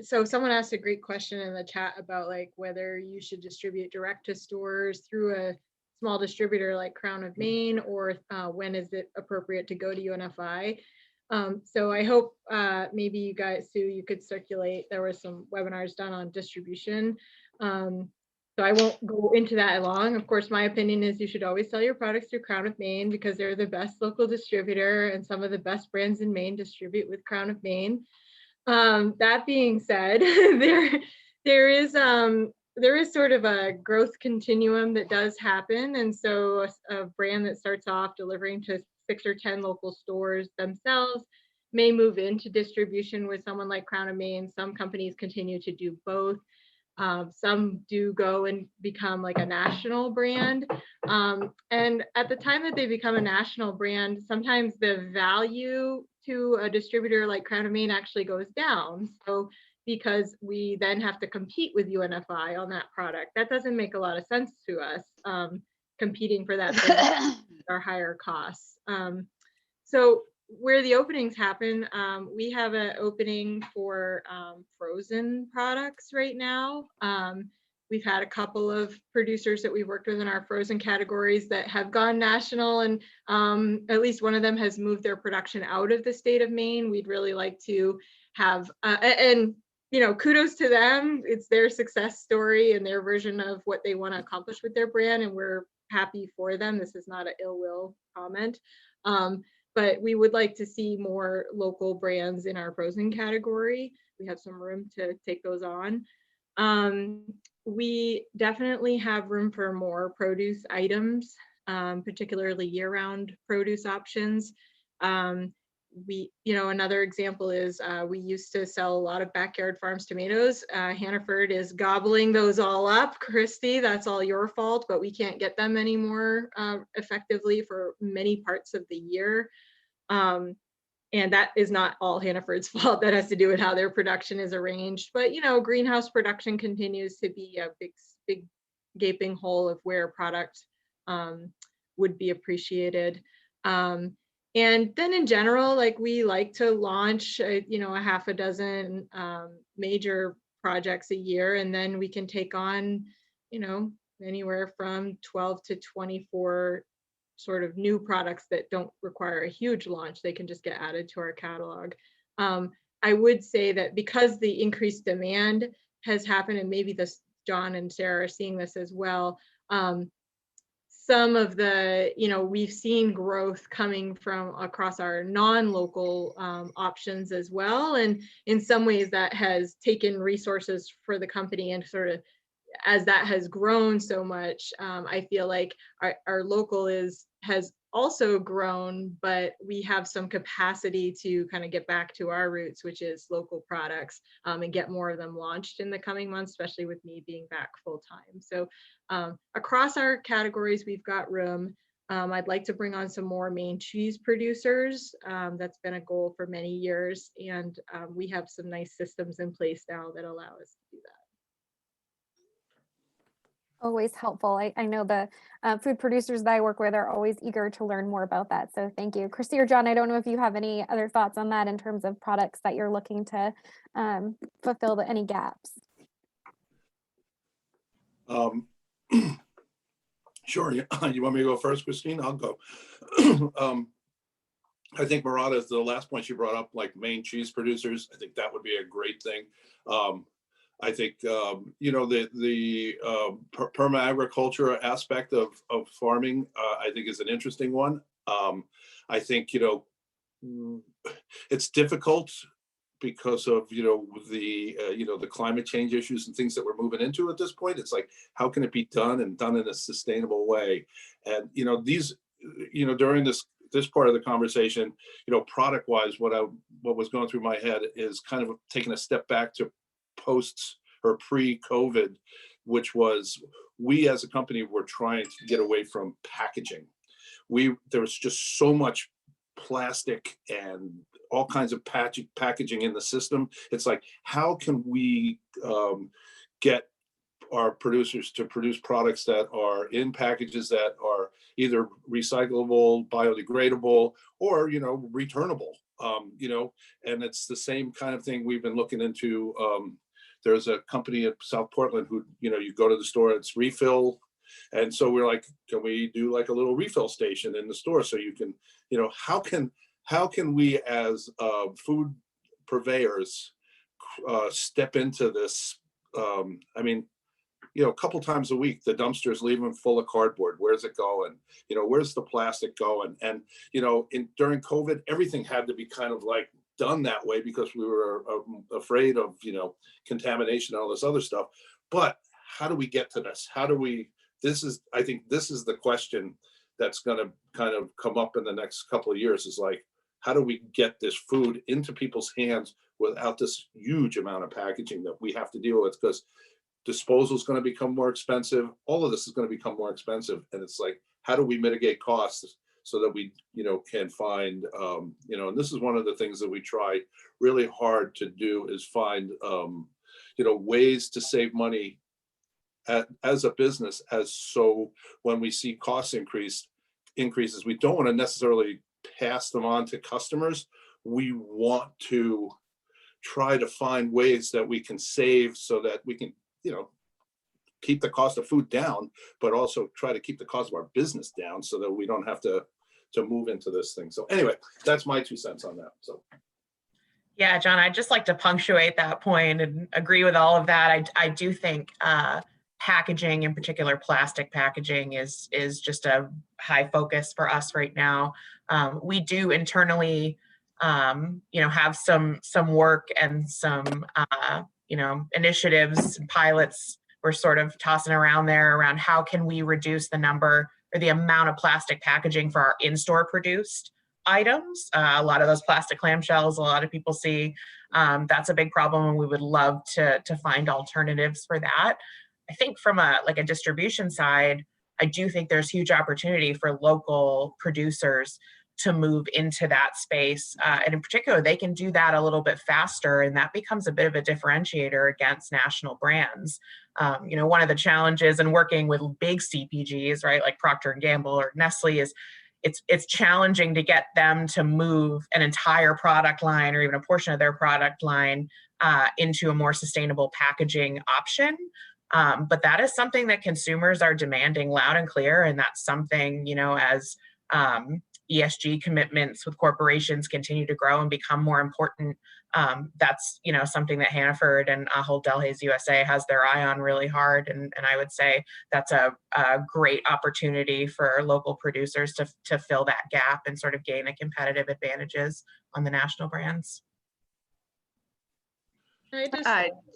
So someone asked a great question in the chat about like whether you should distribute direct to stores through a small distributor like Crown of Maine, or when is it appropriate to go to UNFI? So I hope maybe you guys, Sue, you could circulate. There were some webinars done on distribution. So I won't go into that long. Of course, my opinion is you should always sell your products through Crown of Maine because they're the best local distributor, and some of the best brands in Maine distribute with Crown of Maine. That being said, there is sort of a growth continuum that does happen. And so a brand that starts off delivering to 6 or 10 local stores themselves may move into distribution with someone like Crown of Maine. Some companies continue to do both. Some do go and become like a national brand. And at the time that they become a national brand, sometimes the value to a distributor like Crown of Maine actually goes down. So because we then have to compete with UNFI on that product. That doesn't make a lot of sense to us, competing for that brand our higher costs. So where the openings happen, we have an opening for frozen products right now. We've had a couple of producers that we've worked with in our frozen categories that have gone national, and at least one of them has moved their production out of the state of Maine. We'd really like to have, and you know, kudos to them. It's their success story and their version of what they want to accomplish with their brand, and we're happy for them. This is not an ill will comment. But we would like to see more local brands in our frozen category. We have some room to take those on. We definitely have room for more produce items, particularly year-round produce options. Another example is we used to sell a lot of Backyard Farms tomatoes. Hannaford is gobbling those all up. Christy, that's all your fault, but we can't get them anymore effectively for many parts of the year. And that is not all Hannaford's fault. That has to do with how their production is arranged. But, you know, greenhouse production continues to be a big gaping hole of where product would be appreciated. And then in general, like we like to launch, a half a dozen major projects a year, and then we can take on, anywhere from 12 to 24 sort of new products that don't require a huge launch. They can just get added to our catalog. I would say that because the increased demand has happened, and maybe this John and Sarah are seeing this as well, some of the, we've seen growth coming from across our non-local options as well. And in some ways that has taken resources for the company, and sort of as that has grown so much, I feel like our local has also grown, but we have some capacity to kind of get back to our roots, which is local products, and get more of them launched in the coming months, especially with me being back full time. So across our categories, we've got room. I'd like to bring on some more Maine cheese producers. That's been a goal for many years, and we have some nice systems in place now that allow us to do that. Always helpful. I know the food producers that I work with are always eager to learn more about that. So thank you. Christy or John, I don't know if you have any other thoughts on that in terms of products that you're looking to fulfill any gaps. Sure. You want me to go first, Christine? I'll go. I think Murata is the last point she brought up, like Maine cheese producers. I think that would be a great thing. I think the perma-agriculture aspect of farming, I think, is an interesting one. I think it's difficult because of the climate change issues and things that we're moving into at this point. It's like, how can it be done and done in a sustainable way? And during this part of the conversation, product wise, what was going through my head is kind of taking a step back to post or pre-COVID, which was, we as a company were trying to get away from packaging. There was just so much plastic and all kinds of packaging in the system. It's like, how can we get our producers to produce products that are in packages that are either recyclable, biodegradable, or returnable. And it's the same kind of thing we've been looking into. There's a company at South Portland who, you go to the store, it's refill. And so we're like, can we do like a little refill station in the store so you can, how can we as food purveyors step into this? A couple times a week, the dumpster's leaving full of cardboard. Where's it going? Where's the plastic going? And, during COVID, everything had to be kind of like done that way because we were afraid of, contamination and all this other stuff. But how do we get to this? I think this is the question that's going to kind of come up in the next couple of years, is like, how do we get this food into people's hands without this huge amount of packaging that we have to deal with? Because disposal is going to become more expensive. All of this is going to become more expensive. And it's like, how do we mitigate costs so that we, can find, and this is one of the things that we try really hard to do, is find, ways to save money as a business. So when we see cost increases, we don't want to necessarily pass them on to customers. We want to try to find ways that we can save so that we can, keep the cost of food down, but also try to keep the cost of our business down so that we don't have to move into this thing. So anyway, that's my 2 cents on that. So. Yeah, John, I'd just like to punctuate that point and agree with all of that. I do think packaging, in particular plastic packaging, is just a high focus for us right now. We do internally, have some work and some, initiatives and pilots we're sort of tossing around there around how can we reduce the number or the amount of plastic packaging for our in-store produced items. A lot of those plastic clamshells, a lot of people see, that's a big problem, and we would love to find alternatives for that. I think from a distribution side, I do think there's huge opportunity for local producers to move into that space. And in particular, they can do that a little bit faster, and that becomes a bit of a differentiator against national brands. One of the challenges in working with big CPGs, right, like Procter & Gamble or Nestle, is it's challenging to get them to move an entire product line or even a portion of their product line into a more sustainable packaging option. But that is something that consumers are demanding loud and clear. And that's something, as ESG commitments with corporations continue to grow and become more important, that's, something that Hannaford and Ahold Delhaize USA has their eye on really hard. And I would say that's a great opportunity for local producers to fill that gap and sort of gain a competitive advantages on the national brands.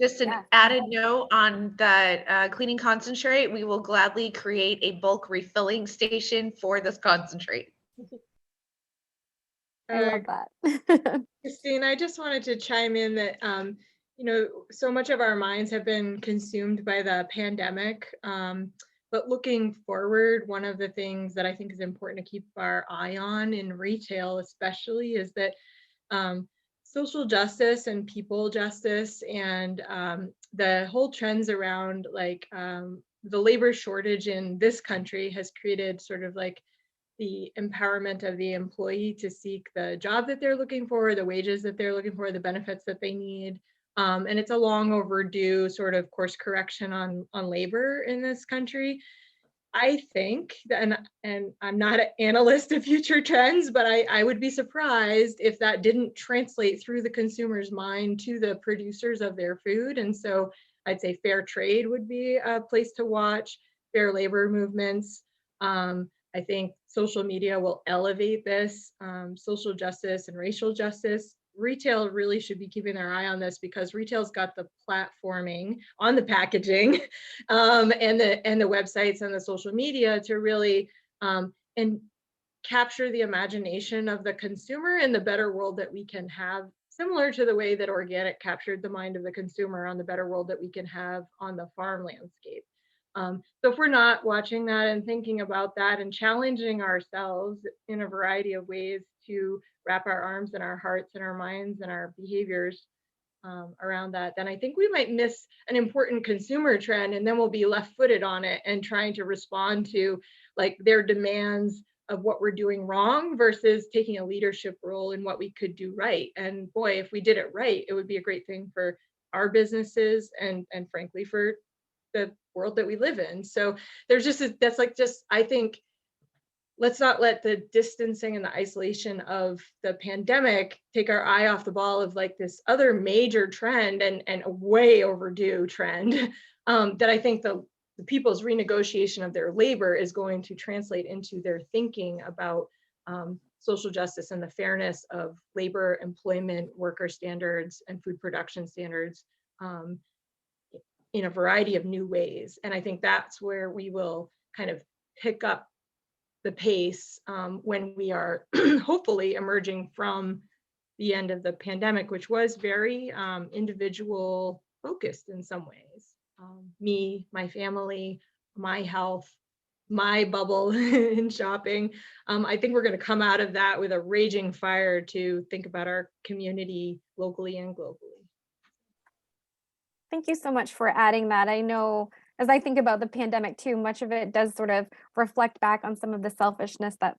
Just an added note on the cleaning concentrate, we will gladly create a bulk refilling station for this concentrate. I love that. Christine, I just wanted to chime in that, so much of our minds have been consumed by the pandemic. But looking forward, one of the things that I think is important to keep our eye on in retail especially is that social justice and people justice and the whole trends around the labor shortage in this country has created sort of like the empowerment of the employee to seek the job that they're looking for, the wages that they're looking for, the benefits that they need. And it's a long overdue sort of course correction on labor in this country. I think, and I'm not an analyst of future trends, but I would be surprised if that didn't translate through the consumer's mind to the producers of their food. And so I'd say fair trade would be a place to watch, fair labor movements. I think social media will elevate this, social justice and racial justice. Retail really should be keeping their eye on this because retail's got the platforming on the packaging and the websites and the social media to really and capture the imagination of the consumer in the better world that we can have, similar to the way that organic captured the mind of the consumer on the better world that we can have on the farm landscape. So if we're not watching that and thinking about that and challenging ourselves in a variety of ways to wrap our arms and our hearts and our minds and our behaviors around that, then I think we might miss an important consumer trend, and then we'll be left-footed on it and trying to respond to like their demands of what we're doing wrong versus taking a leadership role in what we could do right. And boy, if we did it right, it would be a great thing for our businesses and frankly for the world that we live in. So there's just that's like just I think let's not let the distancing and the isolation of the pandemic take our eye off the ball of like this other major trend and a way overdue trend that I think the people's renegotiation of their labor is going to translate into their thinking about social justice and the fairness of labor, employment, worker standards, and food production standards in a variety of new ways. And I think that's where we will kind of pick up the pace when we are hopefully emerging from the end of the pandemic, which was very individual focused in some ways. Me, my family, my health, my bubble in shopping. I think we're going to come out of that with a raging fire to think about our community locally and globally. Thank you so much for adding that. I know as I think about the pandemic too, much of it does sort of reflect back on some of the selfishness that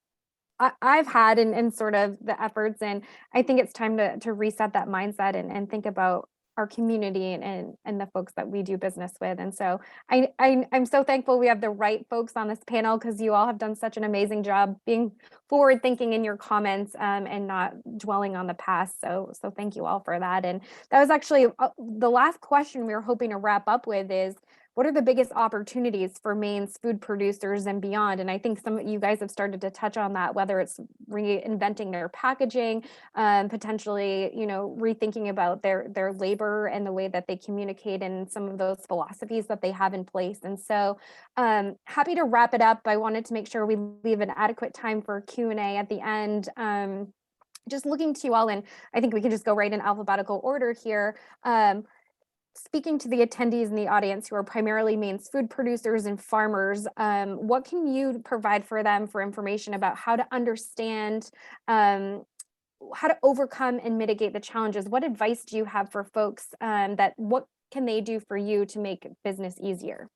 I've had in sort of the efforts. And I think it's time to reset that mindset and think about our community and the folks that we do business with. And so I'm so thankful we have the right folks on this panel because you all have done such an amazing job being forward thinking in your comments and not dwelling on the past. So thank you all for that. And that was actually the last question we were hoping to wrap up with is, what are the biggest opportunities for Maine's food producers and beyond? And I think some of you guys have started to touch on that, whether it's reinventing their packaging, potentially, rethinking about their labor and the way that they communicate and some of those philosophies that they have in place. And so happy to wrap it up. I wanted to make sure we leave an adequate time for Q&A at the end. Just looking to you all, and I think we can just go right in alphabetical order here. Speaking to the attendees in the audience who are primarily Maine's food producers and farmers, what can you provide for them for information about how to understand, how to overcome and mitigate the challenges? What advice do you have for folks that what can they do for you to make business easier?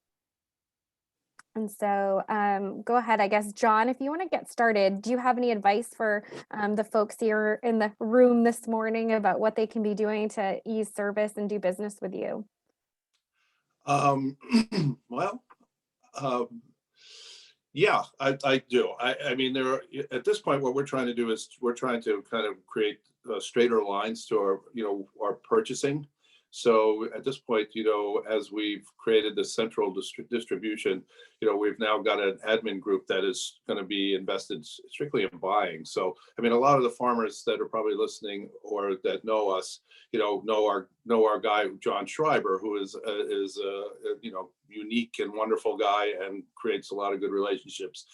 And so go ahead, I guess, John, if you want to get started, do you have any advice for the folks here in the room this morning about what they can be doing to ease service and do business with you? Yeah, I do. I mean, there are, at this point, what we're trying to do is we're trying to kind of create straighter lines to our, our purchasing. So at this point, as we've created the central distribution, we've now got an admin group that is going to be invested strictly in buying. So, I mean, a lot of the farmers that are probably listening or that know us, know our guy, John Schreiber, who is a unique and wonderful guy and creates a lot of good relationships.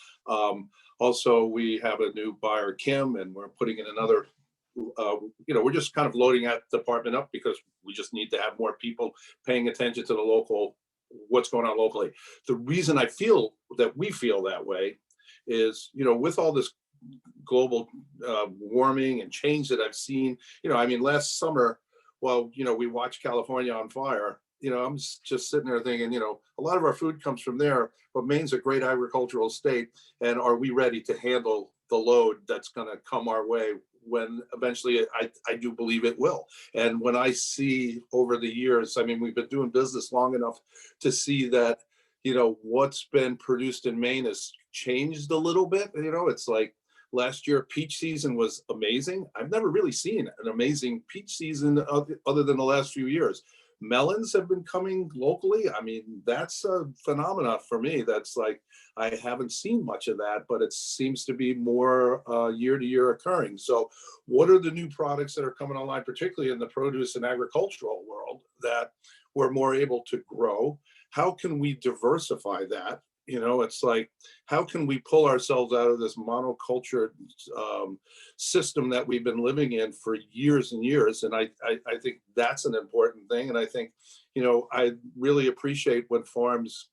Also, we have a new buyer, Kim, and we're putting in another. We're just kind of loading that department up because we just need to have more people paying attention to the local, what's going on locally. The reason I feel that we feel that way is, with all this global warming and change that I've seen, I mean, last summer, we watched California on fire. I'm just sitting there thinking, a lot of our food comes from there, but Maine's a great agricultural state. And are we ready to handle the load that's going to come our way when eventually I do believe it will. And when I see over the years, I mean, we've been doing business long enough to see that, what's been produced in Maine has changed a little bit. It's like last year, peach season was amazing. I've never really seen an amazing peach season other than the last few years. melons have been coming locally. I mean, that's a phenomenon for me. That's like, I haven't seen much of that, but it seems to be more year to year occurring. So what are the new products that are coming online, particularly in the produce and agricultural world, that we're more able to grow? How can we diversify that? You know, it's like, how can we pull ourselves out of this monoculture system that we've been living in for years and years? And I think that's an important thing. And I think, you know, I really appreciate when farms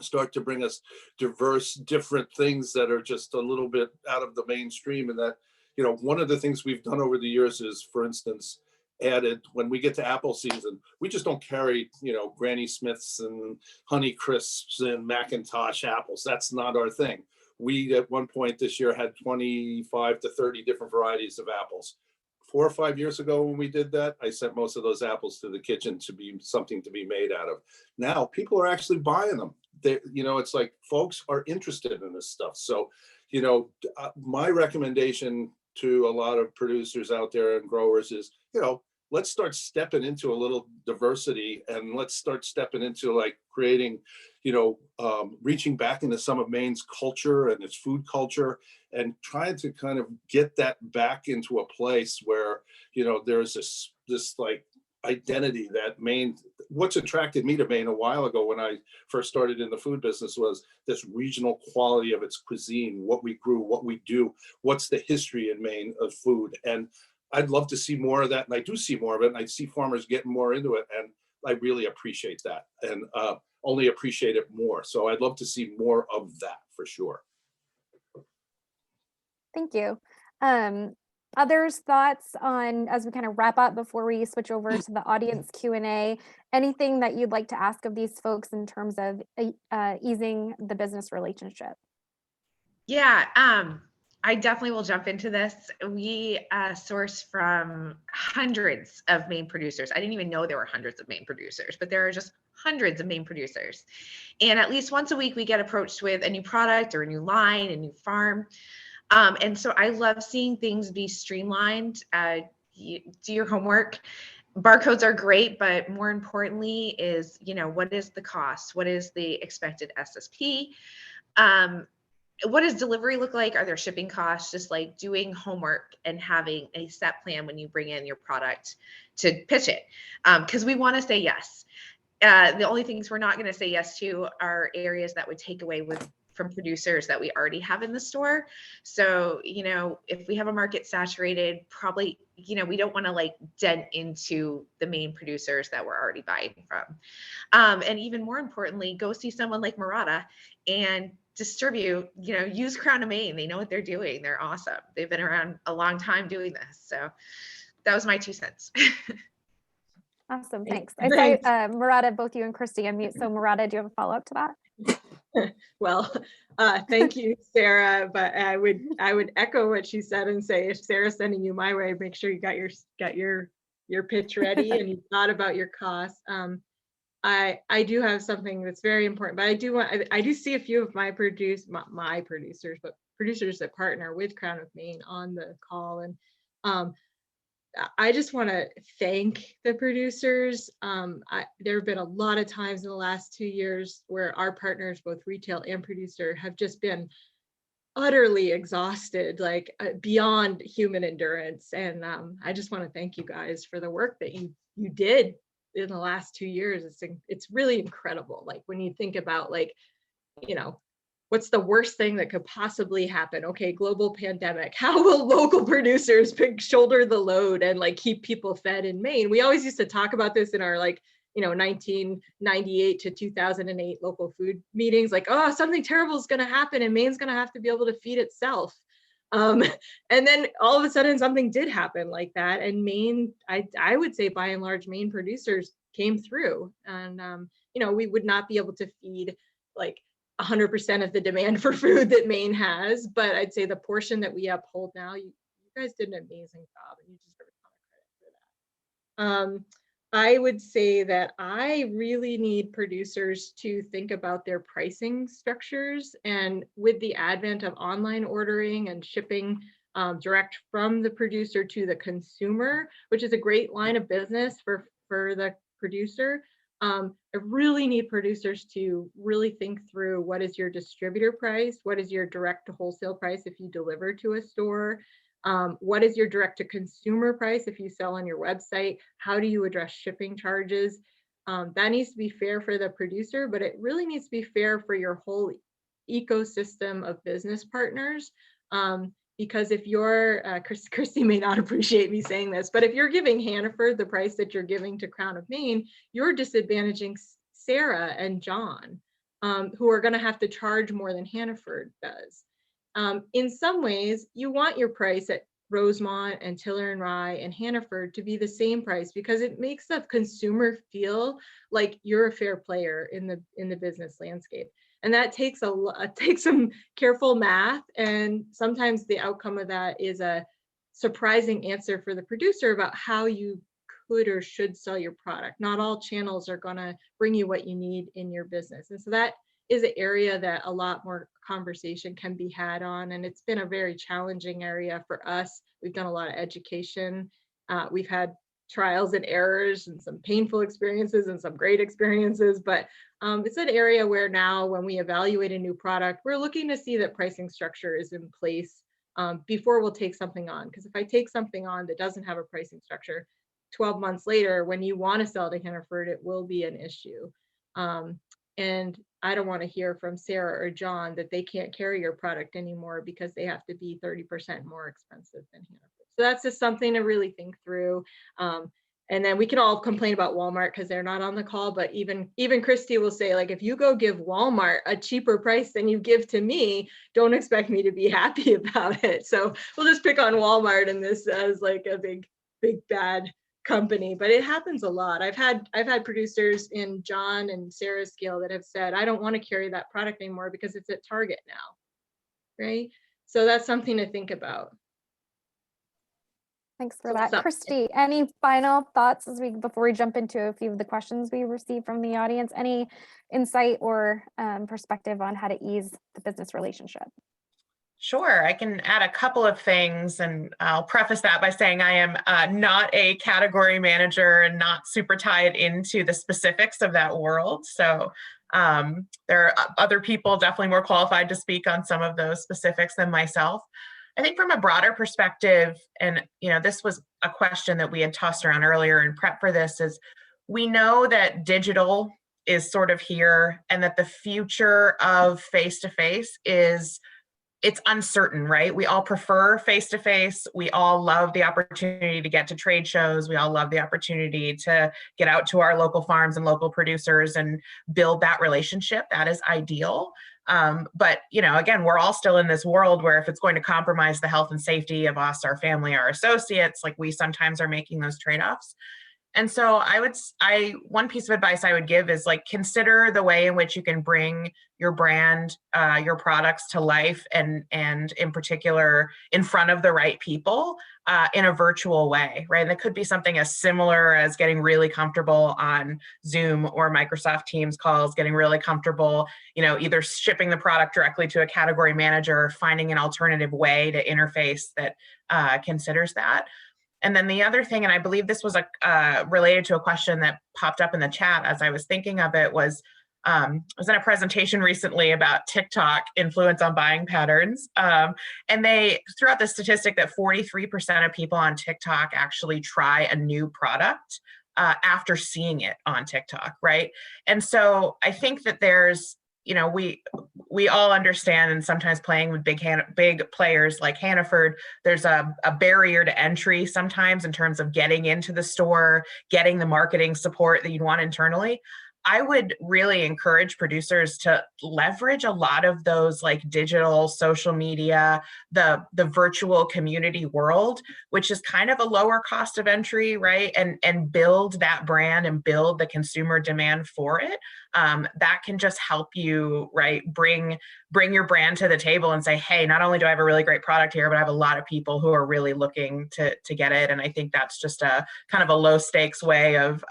start to bring us diverse, different things that are just a little bit out of the mainstream. And that, you know, one of the things we've done over the years is, for instance, added, when we get to apple season, we just don't carry, you know, Granny Smiths and Honey Crisps and Macintosh apples. That's not our thing. We, at one point this year, had 25 to 30 different varieties of apples. 4 or 5 years ago when we did that, I sent most of those apples to the kitchen to be something to be made out of. Now people are actually buying them. They, you know, it's like folks are interested in this stuff. So, you know, my recommendation to a lot of producers out there and growers is, you know, let's start stepping into a little diversity, and let's start stepping into like creating, you know, reaching back into some of Maine's culture and its food culture, and trying to kind of get that back into a place where, you know, there's this like identity that Maine, what's attracted me to Maine a while ago when I first started in the food business was this regional quality of its cuisine, what we grew, what we do, what's the history in Maine of food. And I'd love to see more of that. And I do see more of it. And I see farmers getting more into it. And I really appreciate that, and only appreciate it more. So I'd love to see more of that for sure. Thank you. Others thoughts on, as we kind of wrap up before we switch over to the audience Q&A, anything that you'd like to ask of these folks in terms of easing the business relationship? Yeah, I definitely will jump into this. We source from hundreds of Maine producers. I didn't even know there were hundreds of Maine producers, but there are just hundreds of Maine producers. And at least once a week, we get approached with a new product or a new line, a new farm. And so I love seeing things be streamlined. Do your homework. Barcodes are great, but more importantly is, you know, what is the cost? What is the expected SSP? What does delivery look like? Are there shipping costs? Just like doing homework and having a set plan when you bring in your product to pitch it. Because we want to say yes. The only things we're not going to say yes to are areas that would take away from producers that we already have in the store. So, you know, if we have a market saturated, probably, you know, we don't want to like dent into the Main producers that we're already buying from. And even more importantly, go see someone like Murata and distribute, you know, use Crown of Maine. They know what they're doing. They're awesome. They've been around a long time doing this. So that was my 2 cents. Awesome, thanks. I saw Murata, both you and Christy unmute. So Murata, do you have a follow-up to that? Well, thank you, Sarah. But I would echo what she said and say, if Sarah's sending you my way, make sure you got your pitch ready and you thought about your costs. I do have something that's very important, but I do see a few of my producers, but producers that partner with Crown of Maine on the call, and I just want to thank the producers. There have been a lot of times in the last 2 years where our partners, both retail and producer, have just been utterly exhausted, like beyond human endurance. And I just want to thank you guys for the work that you did in the last 2 years. It's really incredible. Like when you think about, like, you know, what's the worst thing that could possibly happen? Okay, global pandemic. How will local producers shoulder the load and like keep people fed in Maine? We always used to talk about this in our, like, you know, 1998 to 2008 local food meetings, like, oh, something terrible is going to happen and Maine's going to have to be able to feed itself. And then all of a sudden something did happen like that. And Maine, I would say by and large, Maine producers came through, and, you know, we would not be able to feed like 100% of the demand for food that Maine has, but I'd say the portion that we uphold now, you guys did an amazing job, and you deserve a ton of credit for that. I would say that I really need producers to think about their pricing structures, and with the advent of online ordering and shipping direct from the producer to the consumer, which is a great line of business for the producer. I really need producers to really think through what is your distributor price, what is your direct to wholesale price if you deliver to a store, what is your direct to consumer price if you sell on your website, how do you address shipping charges. That needs to be fair for the producer, but it really needs to be fair for your whole ecosystem of business partners. Because if you're, Christy may not appreciate me saying this, but if you're giving Hannaford the price that you're giving to Crown of Maine, you're disadvantaging Sarah and John, who are going to have to charge more than Hannaford does. In some ways, you want your price at Rosemont and Tiller and Rye and Hannaford to be the same price, because it makes the consumer feel like you're a fair player in the business landscape. And that takes some careful math, and sometimes the outcome of that is a surprising answer for the producer about how you could or should sell your product. Not all channels are going to bring you what you need in your business. And so that is an area that a lot more conversation can be had on. And it's been a very challenging area for us. We've done a lot of education. We've had trials and errors and some painful experiences and some great experiences, but it's an area where now when we evaluate a new product, we're looking to see that pricing structure is in place before we'll take something on. Because if I take something on that doesn't have a pricing structure, 12 months later, when you want to sell to Hannaford, it will be an issue. And I don't want to hear from Sarah or John that they can't carry your product anymore because they have to be 30% more expensive than Hannaford. So that's just something to really think through. And then we can all complain about Walmart because they're not on the call, but even Christy will say, like, if you go give Walmart a cheaper price than you give to me, don't expect me to be happy about it. So we'll just pick on Walmart in this as like a big bad company, but it happens a lot. I've had producers in John and Sarah's scale that have said, I don't want to carry that product anymore because it's at Target now, right? So that's something to think about. Thanks for that. Christy, any final thoughts before we jump into a few of the questions we received from the audience? Any insight or perspective on how to ease the business relationship? Sure, I can add a couple of things, and I'll preface that by saying I am not a category manager and not super tied into the specifics of that world. So there are other people definitely more qualified to speak on some of those specifics than myself. I think from a broader perspective, and this was a question that we had tossed around earlier in prep for this, is we know that digital is sort of here and that the future of face-to-face it's uncertain, right? We all prefer face-to-face. We all love the opportunity to get to trade shows. We all love the opportunity to get out to our local farms and local producers and build that relationship. That is ideal. But, again, we're all still in this world where if it's going to compromise the health and safety of us, our family, our associates, like we sometimes are making those trade-offs. And so one piece of advice I would give is like, consider the way in which you can bring your brand, your products to life and in particular in front of the right people in a virtual way, right? And it could be something as similar as getting really comfortable on Zoom or Microsoft Teams calls, getting really comfortable, either shipping the product directly to a category manager or finding an alternative way to interface that considers that. And then the other thing, and I believe this was related to a question that popped up in the chat as I was thinking of it, was I was in a presentation recently about TikTok influence on buying patterns. And they threw out the statistic that 43% of people on TikTok actually try a new product after seeing it on TikTok, right? And so I think that there's, we all understand, and sometimes playing with big players like Hannaford, there's a barrier to entry sometimes in terms of getting into the store, getting the marketing support that you'd want internally. I would really encourage producers to leverage a lot of those like digital, social media, the virtual community world, which is kind of a lower cost of entry, right? And build that brand and build the consumer demand for it. That can just help you, right? Bring your brand to the table and say, hey, not only do I have a really great product here, but I have a lot of people who are really looking to get it. And I think that's just a kind of a low stakes way of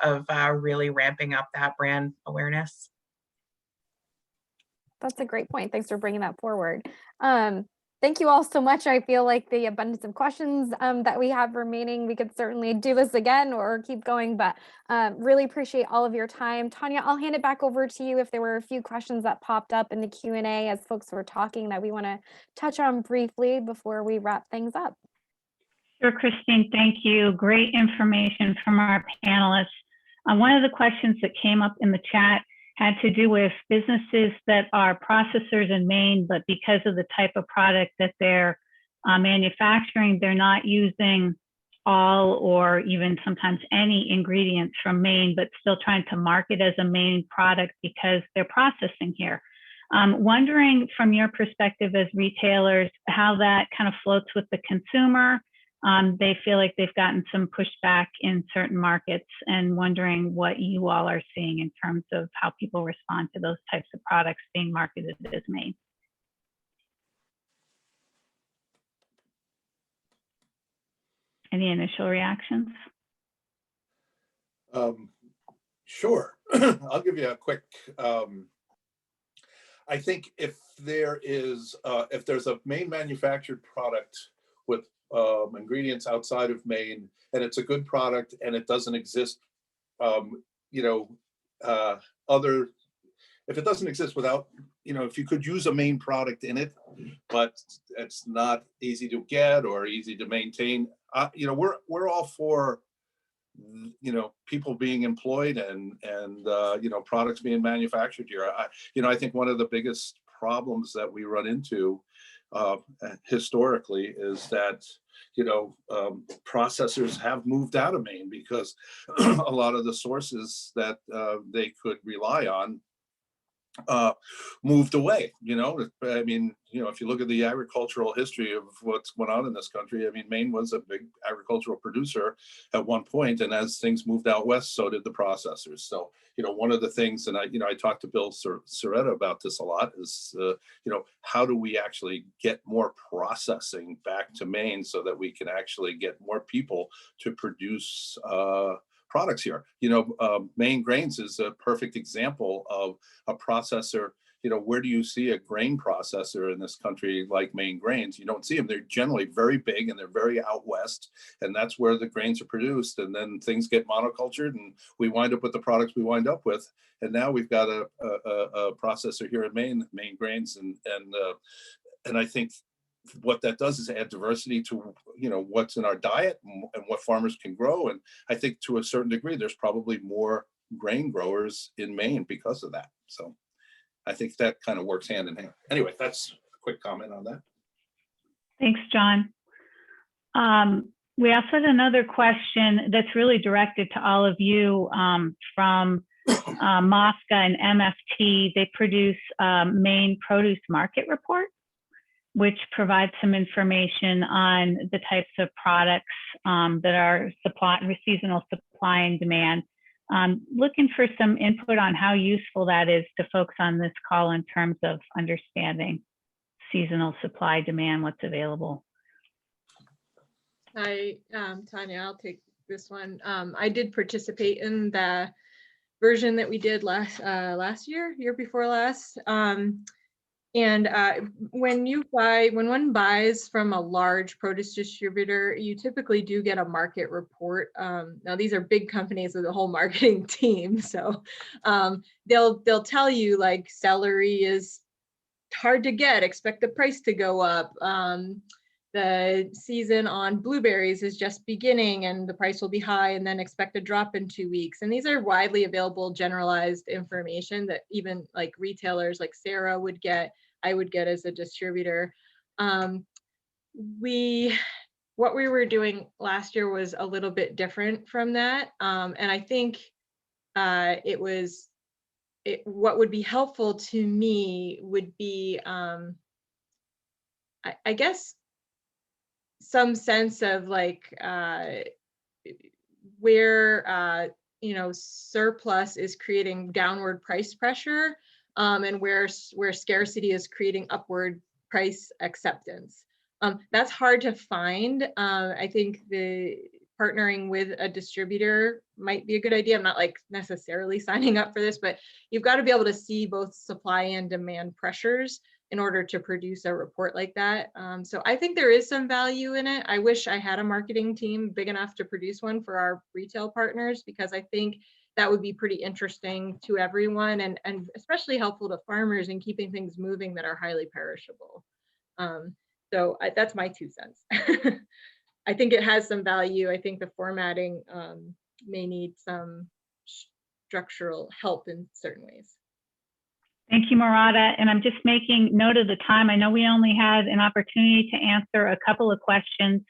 really ramping up that brand awareness. That's a great point. Thanks for bringing that forward. Thank you all so much. I feel like the abundance of questions that we have remaining, we could certainly do this again or keep going, but really appreciate all of your time. Tanya, I'll hand it back over to you if there were a few questions that popped up in the Q&A as folks were talking that we want to touch on briefly before we wrap things up. Sure, Christine, thank you. Great information from our panelists. One of the questions that came up in the chat had to do with businesses that are processors in Maine, but because of the type of product that they're manufacturing, they're not using all or even sometimes any ingredients from Maine, but still trying to market as a Maine product because they're processing here. Wondering from your perspective as retailers, how that kind of floats with the consumer. They feel like they've gotten some pushback in certain markets, and wondering what you all are seeing in terms of how people respond to those types of products being marketed as Maine. Any initial reactions? Sure. I'll give you a quick, I think if there's a Maine manufactured product with ingredients outside of Maine, and it's a good product, and it doesn't exist, if it doesn't exist without, if you could use a Maine product in it, but it's not easy to get or easy to maintain, we're all for, people being employed and products being manufactured here. I think one of the biggest problems that we run into historically is that processors have moved out of Maine because a lot of the sources that they could rely on moved away. If you look at the agricultural history of what's going on in this country, Maine was a big agricultural producer at one point, and as things moved out west, so did the processors. So, one of the things, and I talked to Bill Soretta about this a lot, is how do we actually get more processing back to Maine so that we can actually get more people to produce products here. Maine Grains is a perfect example of a processor. Where do you see a grain processor in this country like Maine Grains? You don't see them. They're generally very big and they're very out west, and that's where the grains are produced. And then things get monocultured, and we wind up with the products we wind up with. And now we've got a processor here in Maine, Maine Grains, and I think what that does is add diversity to what's in our diet and what farmers can grow. And I think to a certain degree, there's probably more grain growers in Maine because of that. So I think that kind of works hand in hand. Anyway, that's a quick comment on that. Thanks, John. We also had another question that's really directed to all of you from MOFGA and MFT. They produce Maine Produce Market Report, which provides some information on the types of products that are seasonal supply and demand. Looking for some input on how useful that is to folks on this call in terms of understanding seasonal supply demand, what's available. Hi, Tanya, I'll take this one. I did participate in the version that we did last year before last. And when one buys from a large produce distributor, you typically do get a market report. Now these are big companies with a whole marketing team, so they'll tell you like celery is hard to get, expect the price to go up. The season on blueberries is just beginning and the price will be high, and then expect a drop in 2 weeks. And these are widely available generalized information that even like retailers like Sarah would get, I would get as a distributor. What we were doing last year was a little bit different from that. And I think what would be helpful to me would be, I guess, some sense of like where surplus is creating downward price pressure, and where scarcity is creating upward price acceptance. That's hard to find. I think the partnering with a distributor might be a good idea. I'm not like necessarily signing up for this, but you've got to be able to see both supply and demand pressures in order to produce a report like that. So I think there is some value in it. I wish I had a marketing team big enough to produce one for our retail partners, because I think that would be pretty interesting to everyone, and especially helpful to farmers in keeping things moving that are highly perishable. That's my 2 cents. I think it has some value. I think the formatting may need some structural help in certain ways. Thank you, Marata. And I'm just making note of the time. I know we only had an opportunity to answer a couple of questions,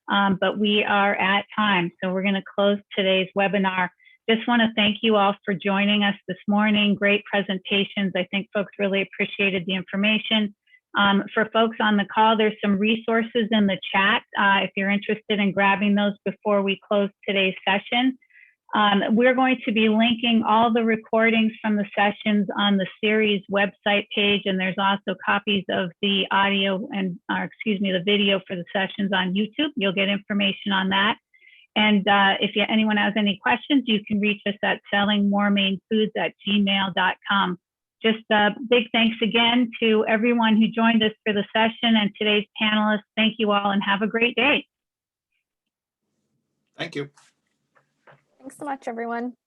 but we are at time. So we're going to close today's webinar. Just want to thank you all for joining us this morning. Great presentations. I think folks really appreciated the information. For folks on the call, there's some resources in the chat if you're interested in grabbing those before we close today's session. We're going to be linking all the recordings from the sessions on the series website page, and there's also copies of the audio and, the video for the sessions on YouTube. You'll get information on that. And if anyone has any questions, you can reach us at sellingmoremainfoods@gmail.com. Just big thanks again to everyone who joined us for the session and today's panelists. Thank you all and have a great day. Thank you. Thanks so much, everyone.